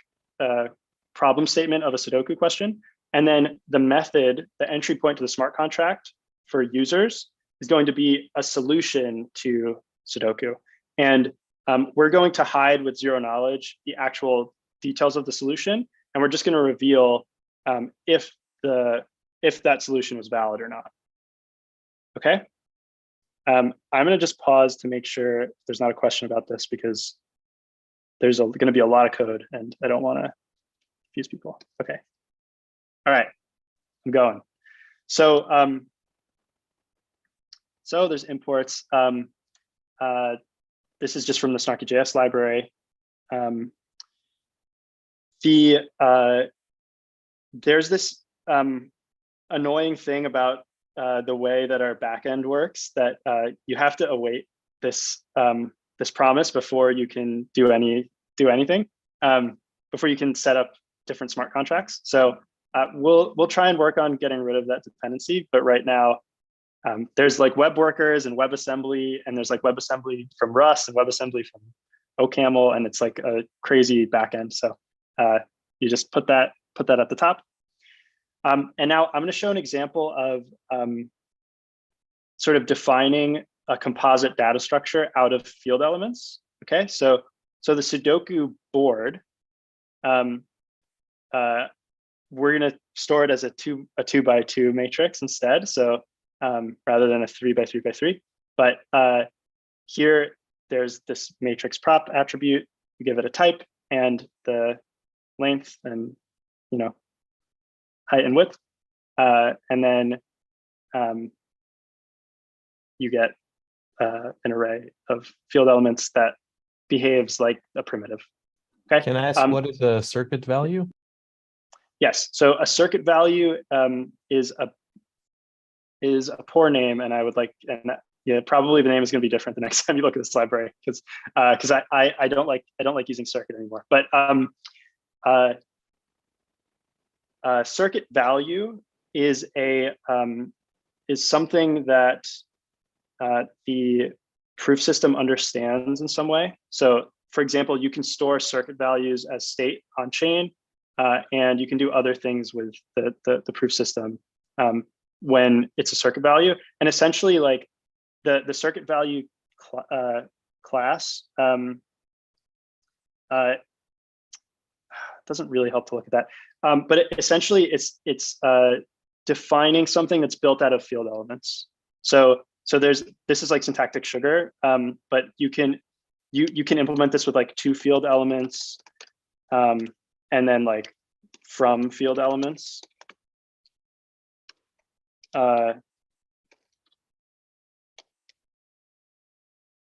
statement of a Sudoku question. And then the method, the entry point to the smart contract for users is going to be a solution to Sudoku. And we're going to hide with zero knowledge the actual details of the solution. And we're just going to reveal if that solution was valid or not. Okay. I'm going to just pause to make sure there's not a question about this, because there's going to be a lot of code and I don't want to confuse people. Okay. All right. I'm going. So so there's imports. This is just from the snarky.js library. There's this annoying thing about the way that our backend works, that you have to await this this promise before you can do anything, before you can set up different smart contracts. So we'll try and work on getting rid of that dependency. But right now, there's like web workers and WebAssembly, and there's like WebAssembly from Rust and WebAssembly from OCaml, and it's like a crazy backend. So you just put that at the top. And now I'm going to show an example of sort of defining a composite data structure out of field elements. Okay, so the Sudoku board, we're going to store it as a 2 by 2 matrix instead. So rather than a 3 by 3 by 3. But here there's this matrix prop attribute. You give it a type and the length and height and width, and then you get an array of field elements that behaves like a primitive. Okay. Can I ask what is a circuit value? Yes. So a circuit value is a poor name, and I would like, and yeah, probably the name is going to be different the next time you look at this library, because I don't like using circuit anymore. But circuit value is something that the proof system understands in some way. So, for example, you can store circuit values as state on chain, and you can do other things with the proof system when it's a circuit value. And essentially, like the circuit value class doesn't really help to look at that. But essentially, it's defining something that's built out of field elements. So this is like syntactic sugar, but you can you can implement this with like 2 field elements, and then like from field elements.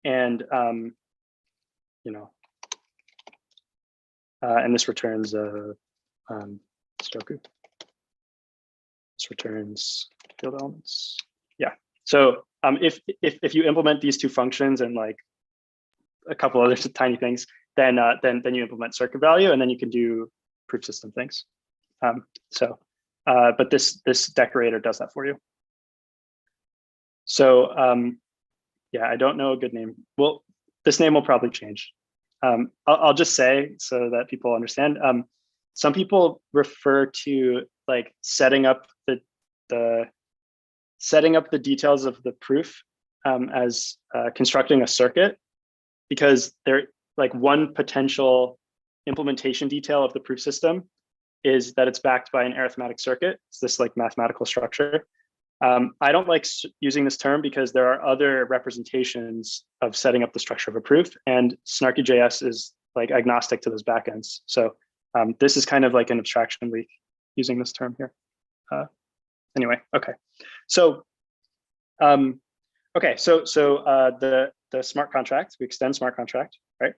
And you know, and this returns Sudoku. This returns field elements. Yeah. So if you implement these 2 functions and like a couple other tiny things, then you implement circuit value, and then you can do proof system things. But this decorator does that for you. So yeah, I don't know a good name. Well, this name will probably change. I'll just say so that people understand. Some people refer to like setting up the details of the proof as constructing a circuit, because they're like one potential implementation detail of the proof system is that it's backed by an arithmetic circuit. It's this like mathematical structure. I don't like using this term because there are other representations of setting up the structure of a proof, and Snarky.js is like agnostic to those backends. So this is kind of like an abstraction leak using this term here. Anyway, okay. So the smart contract, we extend smart contract, right?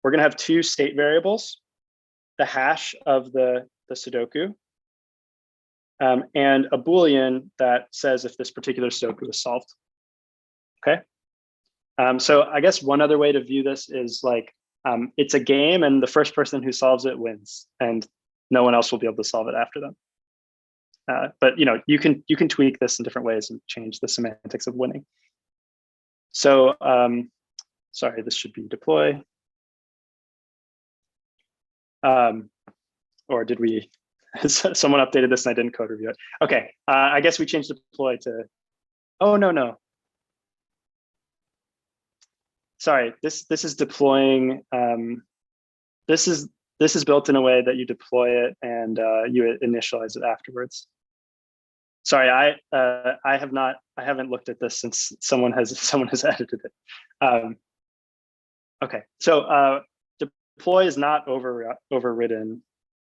We're gonna have 2 state variables, the hash of the Sudoku, and a Boolean that says if this particular Sudoku is solved. Okay. So I guess one other way to view this is like it's a game, and the first person who solves it wins, and no one else will be able to solve it after them. But you know, you can tweak this in different ways and change the semantics of winning. So sorry, this should be deploy. Or did we? Someone updated this and I didn't code review it. Okay, I guess we changed deploy to. Oh no. Sorry, this is deploying. This is built in a way that you deploy it and you initialize it afterwards. Sorry, I haven't looked at this since someone has edited it. Okay, so deploy is not overridden.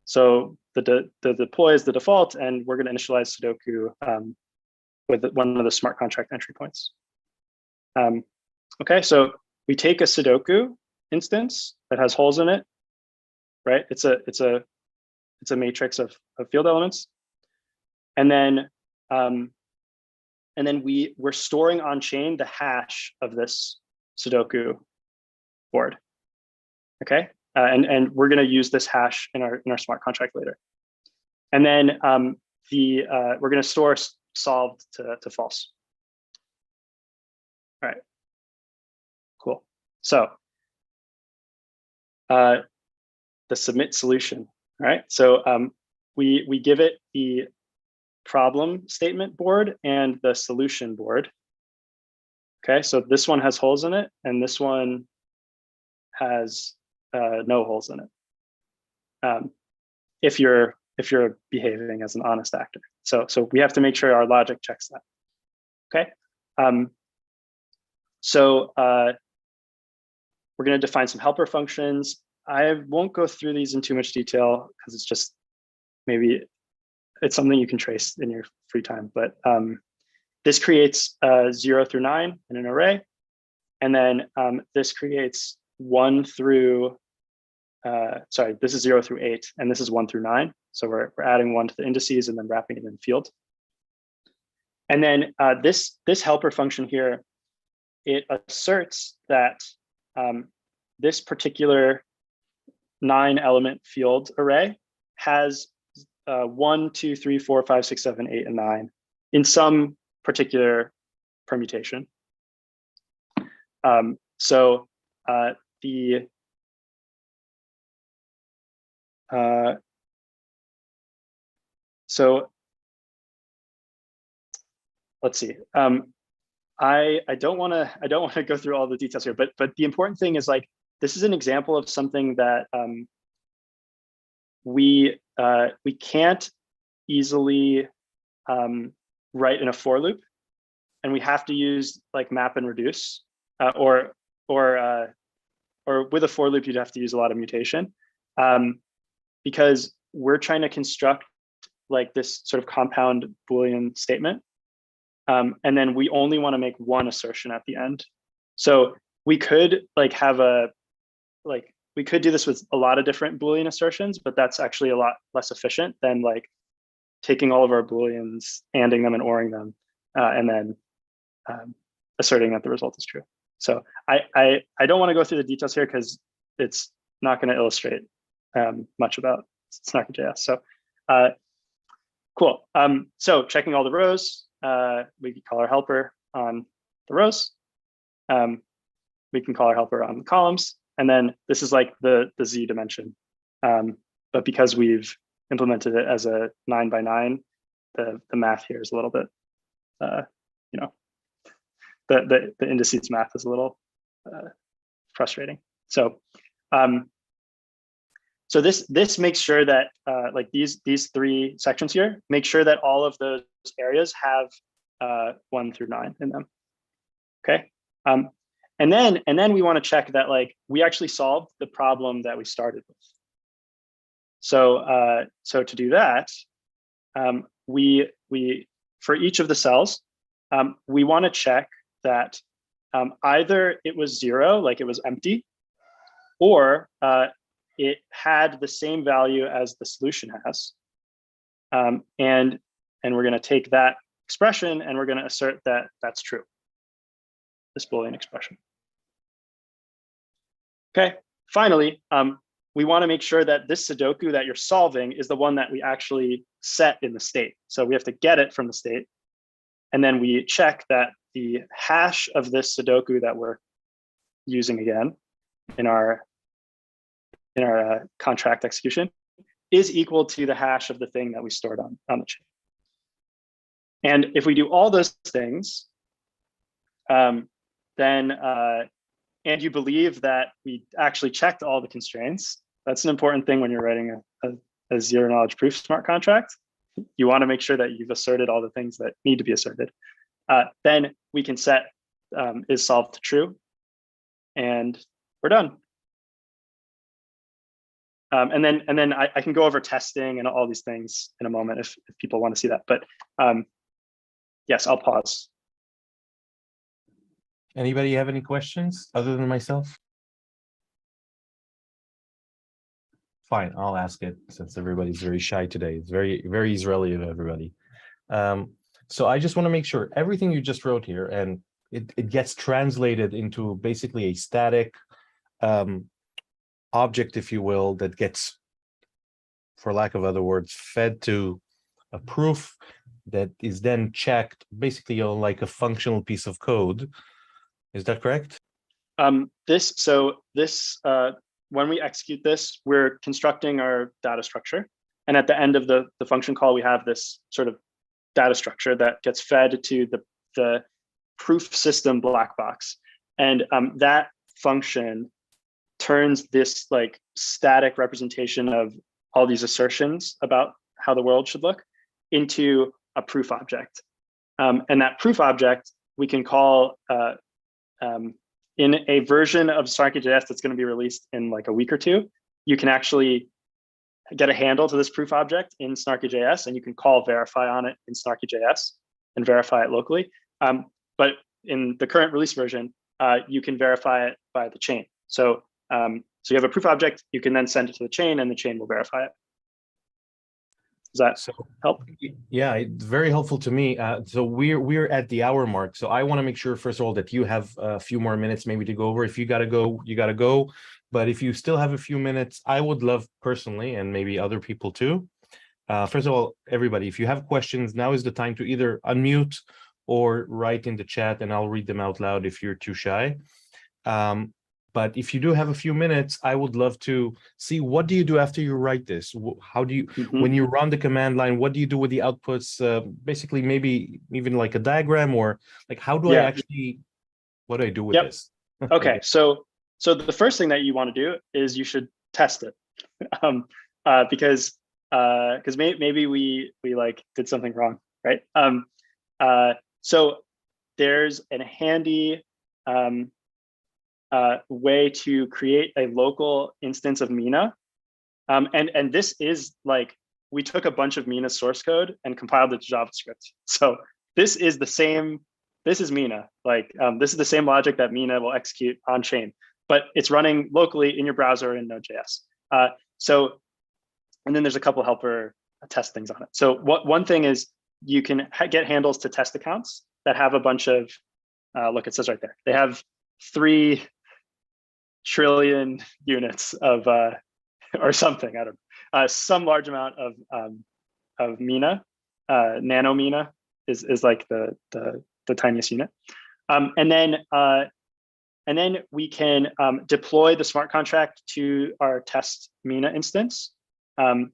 So the deploy is the default, and we're going to initialize Sudoku with one of the smart contract entry points. Okay, so we take a Sudoku instance that has holes in it, right? It's a matrix of field elements, and then we're storing on chain the hash of this Sudoku board. Okay, and we're going to use this hash in our smart contract later, and then we're going to store solved to false. All right, cool. So the submit solution. All right, so we give it the problem statement board and the solution board. Okay, so this one has holes in it, and this one has no holes in it. If you're behaving as an honest actor, so we have to make sure our logic checks that. Okay, so we're going to define some helper functions. I won't go through these in too much detail because it's just maybe it's something you can trace in your free time. But this creates 0 through 9 in an array, and then this creates 1 through this is 0 through 8, and this is 1 through 9. So we're adding 1 to the indices and then wrapping it in field. And then this helper function here, it asserts that this particular 9-element field array has 1, 2, 3, 4, 5, 6, 7, 8, and 9 in some particular permutation. So let's see. I don't want to go through all the details here, but the important thing is like this is an example of something that we can't easily write in a for loop, and we have to use like map and reduce or or with a for loop, you'd have to use a lot of mutation, because we're trying to construct like this sort of compound Boolean statement. And then we only want to make one assertion at the end. So we could like have we could do this with a lot of different Boolean assertions, but that's actually a lot less efficient than like taking all of our Booleans, anding them and oring them, and then asserting that the result is true. So I don't want to go through the details here because it's not going to illustrate much about Snarky.js. So cool. So checking all the rows, we can call our helper on the rows. We can call our helper on the columns. And then this is like the Z dimension. But because we've implemented it as a 9x9, the math here is a little bit, the indices math is a little frustrating. So so this makes sure that like these three sections here make sure that all of those areas have 1 through 9 in them. Okay. And then we want to check that like we actually solved the problem that we started with. So so to do that, we for each of the cells, we want to check that either it was 0, like it was empty, or it had the same value as the solution has. And we're going to take that expression and we're going to assert that that's true, this Boolean expression. Okay, finally, we want to make sure that this Sudoku that you're solving is the one that we actually set in the state. So we have to get it from the state. And then we check that the hash of this Sudoku that we're using again in our contract execution is equal to the hash of the thing that we stored on the chain. And if we do all those things, then and you believe that we actually checked all the constraints, that's an important thing when you're writing a zero knowledge proof smart contract. You want to make sure that you've asserted all the things that need to be asserted. Then we can set is solved to true, and we're done. And then I can go over testing and all these things in a moment if people want to see that. But yes, I'll pause. Anybody have any questions other than myself? Fine, I'll ask it since everybody's very shy today. It's very, very Israeli of everybody. So I just want to make sure everything you just wrote here, and it gets translated into basically a static object, if you will, that gets, for lack of other words, fed to a proof that is then checked basically on like a functional piece of code. Is that correct? When we execute this, we're constructing our data structure. And at the end of the function call, we have this sort of data structure that gets fed to the proof system black box. And that function turns this like static representation of all these assertions about how the world should look into a proof object. And that proof object we can call in a version of Snarky.js that's going to be released in like a week or two. You can actually get a handle to this proof object in Snarky.js, and you can call verify on it in Snarky.js and verify it locally. But in the current release version, you can verify it by the chain. So you have a proof object, you can then send it to the chain and the chain will verify it. Does that help? Yeah, it's very helpful to me. So we're at the hour mark. So I want to make sure, first of all, that you have a few more minutes maybe to go over. If you got to go, you got to go. But if you still have a few minutes, I would love personally, and maybe other people too. First of all, everybody, if you have questions, now is the time to either unmute or write in the chat, and I'll read them out loud if you're too shy. But if you do have a few minutes, I would love to see, what do you do after you write this? How do you, when you run the command line, what do you do with the outputs? Basically, maybe even like a diagram, or like, how do I actually, what do I do with this? Okay, so the first thing that you want to do is you should test it, because maybe we like did something wrong, right? So there's a handy way to create a local instance of Mina. And this is like, we took a bunch of Mina's source code and compiled it to JavaScript. So this is the same, this is Mina. Like, this is the same logic that Mina will execute on chain, but it's running locally in your browser in Node.js. And then there's a couple helper test things on it. So one thing is you can get handles to test accounts that have a bunch of, look, it says right there, they have 3 trillion units of, or something, I don't know, some large amount of Mina, nano Mina is like the tiniest unit. And then we can deploy the smart contract to our test Mina instance.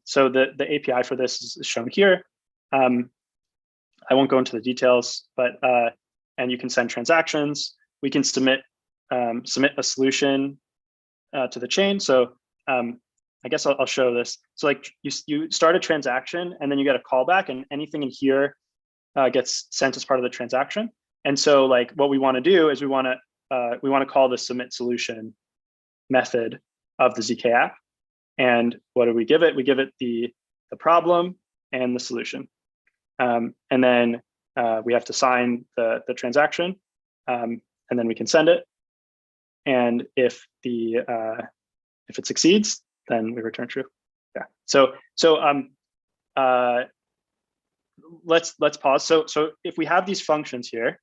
So the API for this is shown here. I won't go into the details, but and you can send transactions. We can submit a solution to the chain. So I guess I'll show this. So like you start a transaction and then you get a callback, and anything in here gets sent as part of the transaction. And so like what we want to do is we want to call the submit solution method of the zkApp. And what do we give it? We give it the problem and the solution. And then we have to sign the transaction, and then we can send it. And if it succeeds, then we return true. Yeah. So let's pause. So if we have these functions here,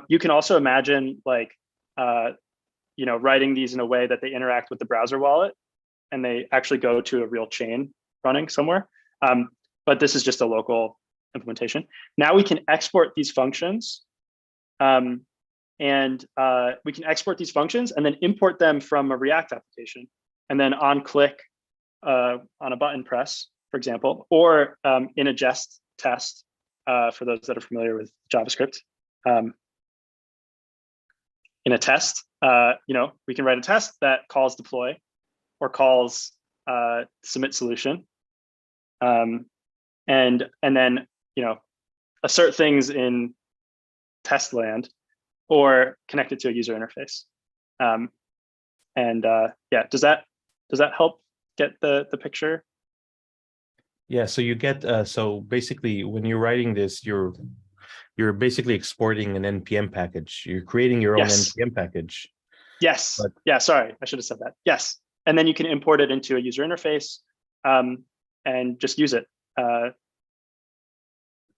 you can also imagine like writing these in a way that they interact with the browser wallet and they actually go to a real chain running somewhere. But this is just a local implementation. Now we can export these functions, and we can export these functions and then import them from a React application, and then on click on a button press, for example, or in a jest test for those that are familiar with JavaScript. In a test, we can write a test that calls deploy or calls submit solution, and then assert things in test land or connect it to a user interface. Yeah, does that help get the picture? Yeah, so you get so basically when you're writing this, you're basically exporting an npm package. You're creating your own npm package. Yes. Yeah, sorry, I should have said that. Yes. And then you can import it into a user interface and just use it.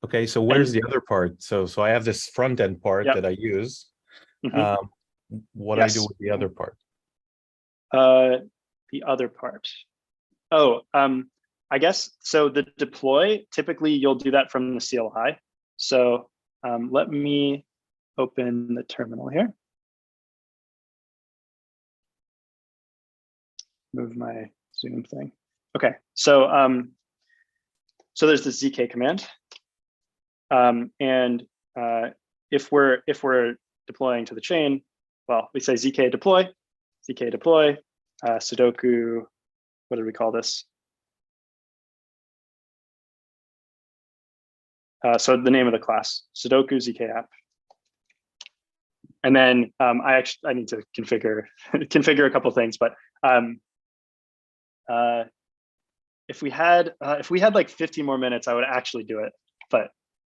Okay, so where's the other part? So I have this front end part that I use. What do I do with the other part? The other part. Oh, I guess so. The deploy, typically you'll do that from the CLI. So let me open the terminal here. Move my Zoom thing. Okay, so so there's the zk command, and if we're deploying to the chain, well, we say zk deploy, Sudoku. What do we call this? So the name of the class, Sudoku zkApp. And then I need to configure a couple things, but if we had like 15 more minutes, I would actually do it. But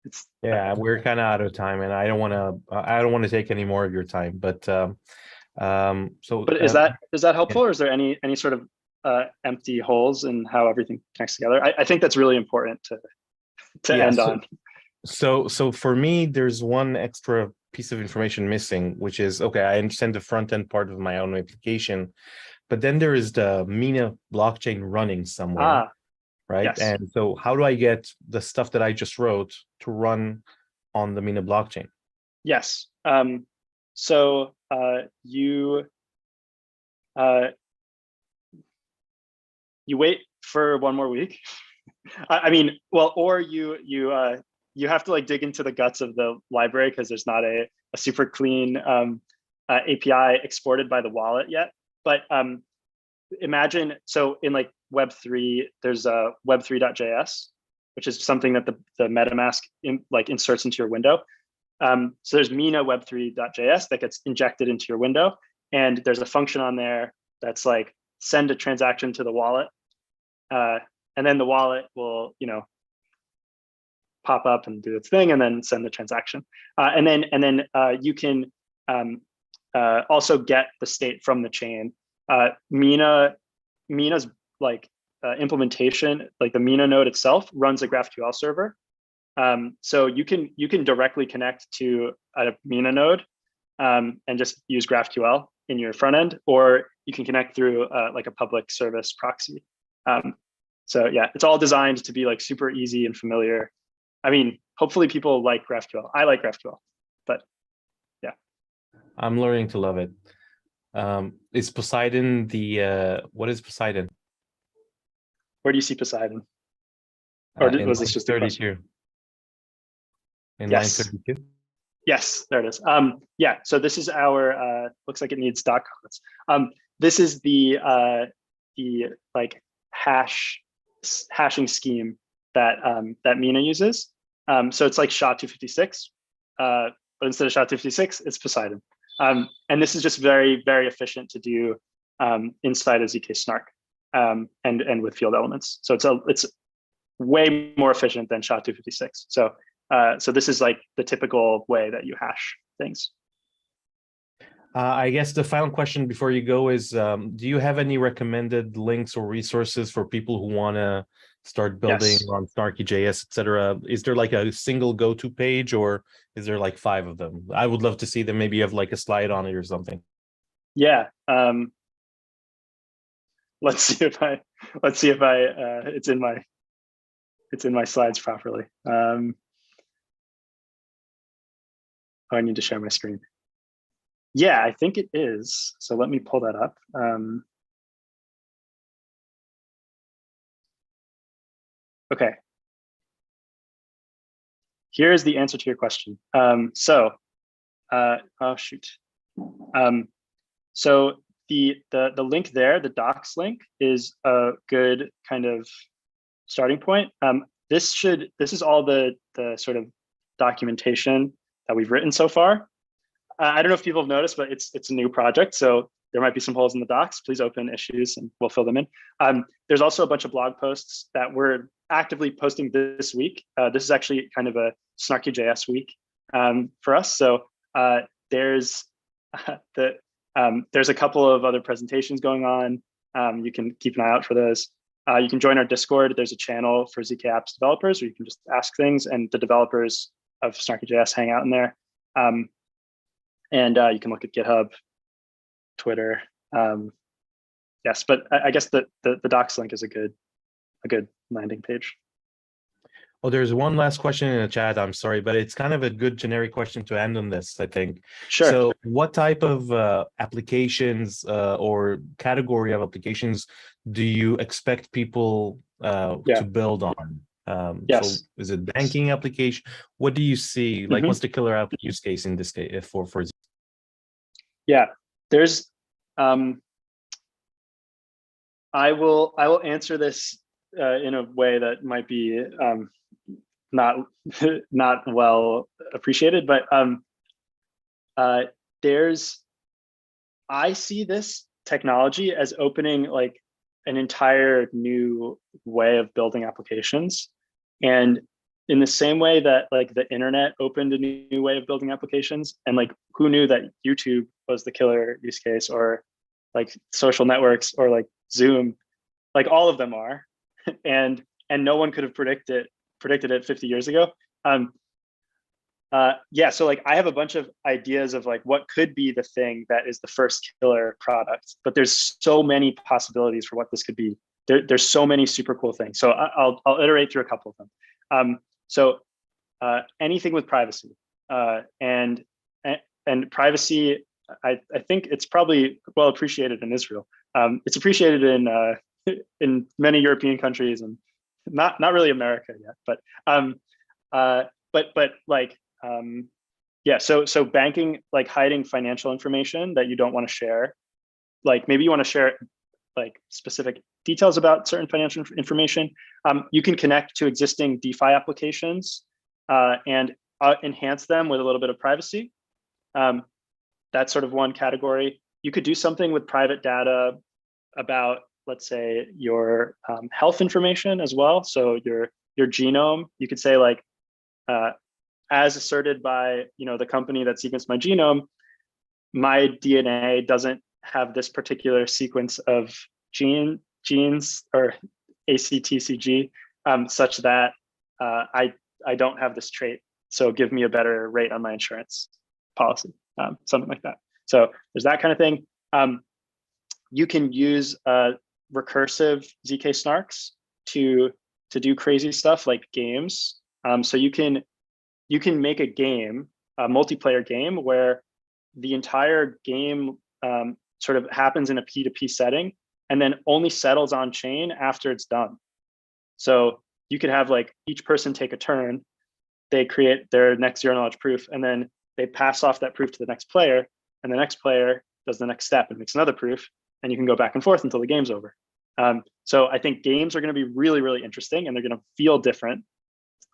it's we're kind of out of time, and I don't want to take any more of your time. But is that helpful, or is there any sort of empty holes in how everything connects together? I think that's really important to end on. So for me, there's one extra piece of information missing, which is, okay, I understand the front end part of my own application, but then there is the Mina blockchain running somewhere, right? Yes. And so how do I get the stuff that I just wrote to run on the Mina blockchain? Yes. So you wait for one more week. I mean, well, or you have to like dig into the guts of the library because there's not a super clean API exported by the wallet yet. But imagine, so in like Web3, there's a Web3.js, which is something that the MetaMask inserts into your window. So there's Mina Web3.js that gets injected into your window. and there's a function on there that's like send a transaction to the wallet, and then the wallet will, pop up and do its thing, and then send the transaction. And then you can also get the state from the chain. Mina's like implementation, like the Mina node itself, runs a GraphQL server. So you can directly connect to a Mina node and just use GraphQL in your front end, or you can connect through like a public service proxy. So yeah, it's all designed to be like super easy and familiar. I mean, hopefully people like GraphQL. I like GraphQL, but yeah. I'm learning to love it. Is Poseidon what is Poseidon? Where do you see Poseidon? Or was this just a question? 32? In Yes. line 32? Yes, there it is. Yeah, so this is our, looks like it needs dot comments. This is the like hashing scheme that that Mina uses. So it's like SHA-256, but instead of SHA-256, it's Poseidon. And this is just very, very efficient to do inside a zk snark and with field elements. So it's way more efficient than SHA-256. So so this is like the typical way that you hash things. I guess the final question before you go is, do you have any recommended links or resources for people who want to start building on Snarky.js, etc.? Is there like a single go-to page, or is there like 5 of them? I would love to see them. Maybe you have like a slide on it or something. Yeah. Let's see if I it's in my slides properly. I need to share my screen. Yeah, I think it is. So let me pull that up. Okay. Here's the answer to your question. Oh shoot. So the link there, the docs link, is a good kind of starting point. This is all the sort of documentation that we've written so far. I don't know if people have noticed, but it's a new project, so there might be some holes in the docs. Please open issues and we'll fill them in. There's also a bunch of blog posts that we're actively posting this week. This is actually kind of a Snarky.js week for us. So there's a couple of other presentations going on. You can keep an eye out for those. You can join our Discord. There's a channel for zkApps developers where you can just ask things, and the developers of Snarky.js hang out in there. And you can look at GitHub, Twitter. Yes, but I guess the docs link is a good landing page. Oh, there's one last question in the chat. I'm sorry, but it's kind of a good generic question to end on this, I think. Sure. So what type of applications or category of applications do you expect people to build on? Yes. So is it banking application? What do you see? Like, what's the killer app use case in this case for? Yeah, there's. I will answer this in a way that might be not well appreciated, but I see this technology as opening like an entire new way of building applications. And in the same way that like the internet opened a new way of building applications, and like who knew that YouTube was the killer use case, or like social networks, or like Zoom, like all of them are, and no one could have predicted it 50 years ago. Yeah, so like I have a bunch of ideas of like what could be the thing that is the first killer product, but there's so many possibilities for what this could be. There's so many super cool things. So I'll iterate through a couple of them. So anything with privacy, and privacy, I think it's probably well appreciated in Israel. It's appreciated in many European countries, and not really America yet, but like yeah. So banking, like hiding financial information that you don't want to share, like maybe you want to share like specific details about certain financial information. You can connect to existing DeFi applications and enhance them with a little bit of privacy. That's sort of one category. you could do something with private data about, let's say, your health information as well. So your genome, you could say like, as asserted by the company that sequenced my genome, my DNA doesn't have this particular sequence of genes or ACTCG such that I don't have this trait. So give me a better rate on my insurance policy, something like that. So there's that kind of thing. You can use recursive zk snarks to do crazy stuff like games. So you can make a game, a multiplayer game, where the entire game sort of happens in a P2P setting and then only settles on chain after it's done. So you could have like each person take a turn, they create their next zero knowledge proof, and then they pass off that proof to the next player, and the next player does the next step and makes another proof, and you can go back and forth until the game's over. So I think games are going to be really, really interesting, and they're going to feel different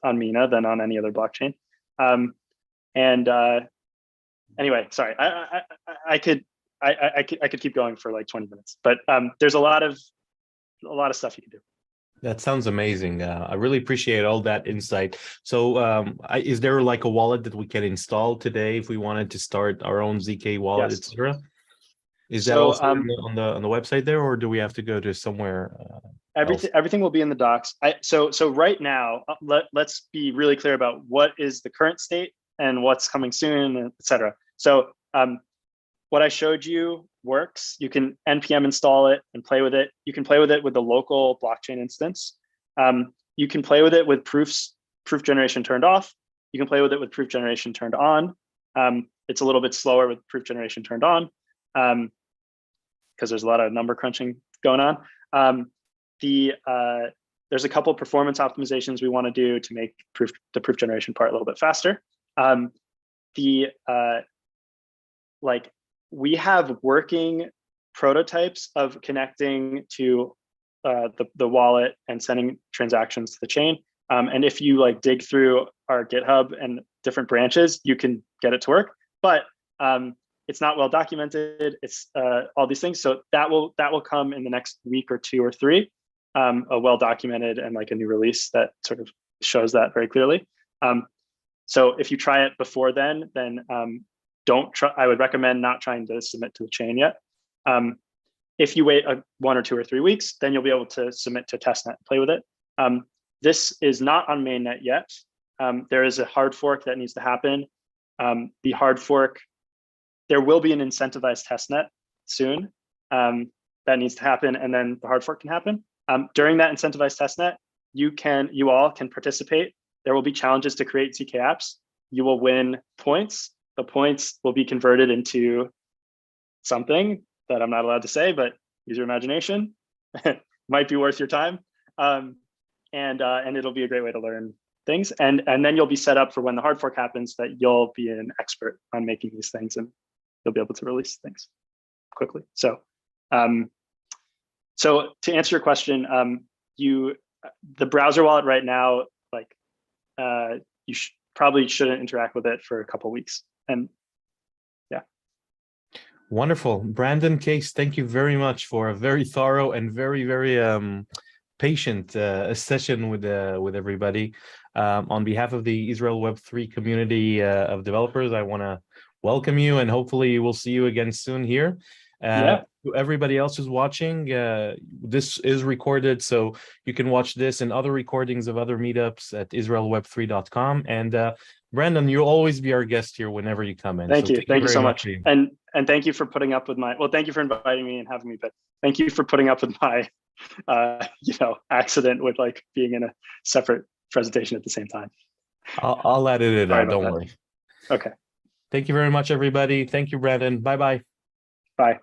on Mina than on any other blockchain. Anyway, sorry, I could keep going for like 20 minutes, but there's a lot of stuff you can do. That sounds amazing. I really appreciate all that insight. So is there like a wallet that we can install today if we wanted to start our own ZK wallet, Yes. etc.? Is that also on the website there, or do we have to go to somewhere? Everything will be in the docs. So right now, let's be really clear about what is the current state and what's coming soon, etc. So what I showed you works. You can npm install it and play with it. You can play with it with the local blockchain instance. You can play with it with proof generation turned off. You can play with it with proof generation turned on. It's a little bit slower with proof generation turned on because there's a lot of number crunching going on. There's a couple of performance optimizations we want to do to make the proof generation part a little bit faster. We have working prototypes of connecting to the wallet and sending transactions to the chain. And if you like dig through our GitHub and different branches, you can get it to work. But it's not well documented. It's all these things. So that will come in the next week or two or three. A well documented and like a new release that sort of shows that very clearly. So if you try it before then don't try. I would recommend not trying to submit to the chain yet. If you wait 1 or 2 or 3 weeks, then you'll be able to submit to testnet and play with it. This is not on mainnet yet. There is a hard fork that needs to happen. The hard fork, there will be an incentivized testnet soon that needs to happen, and then the hard fork can happen. During that incentivized testnet, you all can participate. There will be challenges to create zkApps. You will win points. The points will be converted into something that I'm not allowed to say, but use your imagination. Might be worth your time. And it'll be a great way to learn things. And then you'll be set up for when the hard fork happens that you'll be an expert on making these things and you'll be able to release things quickly. So to answer your question, the browser wallet right now, like you probably shouldn't interact with it for a couple of weeks. And yeah. Wonderful. Brandon, Kase, thank you very much for a very thorough and very, very patient session with everybody. On behalf of the Israel Web3 community of developers, I want to welcome you, and hopefully we'll see you again soon here. To everybody else who's watching, this is recorded, so you can watch this and other recordings of other meetups at israelweb3.com. And Brandon, you'll always be our guest here whenever you come in. Thank you so much. And thank you for putting up with thank you for inviting me and having me, but thank you for putting up with my accident with like being in a separate presentation at the same time. I'll edit it out, don't worry. Okay. Thank you very much, everybody. Thank you, Brandon. Bye-bye. Bye.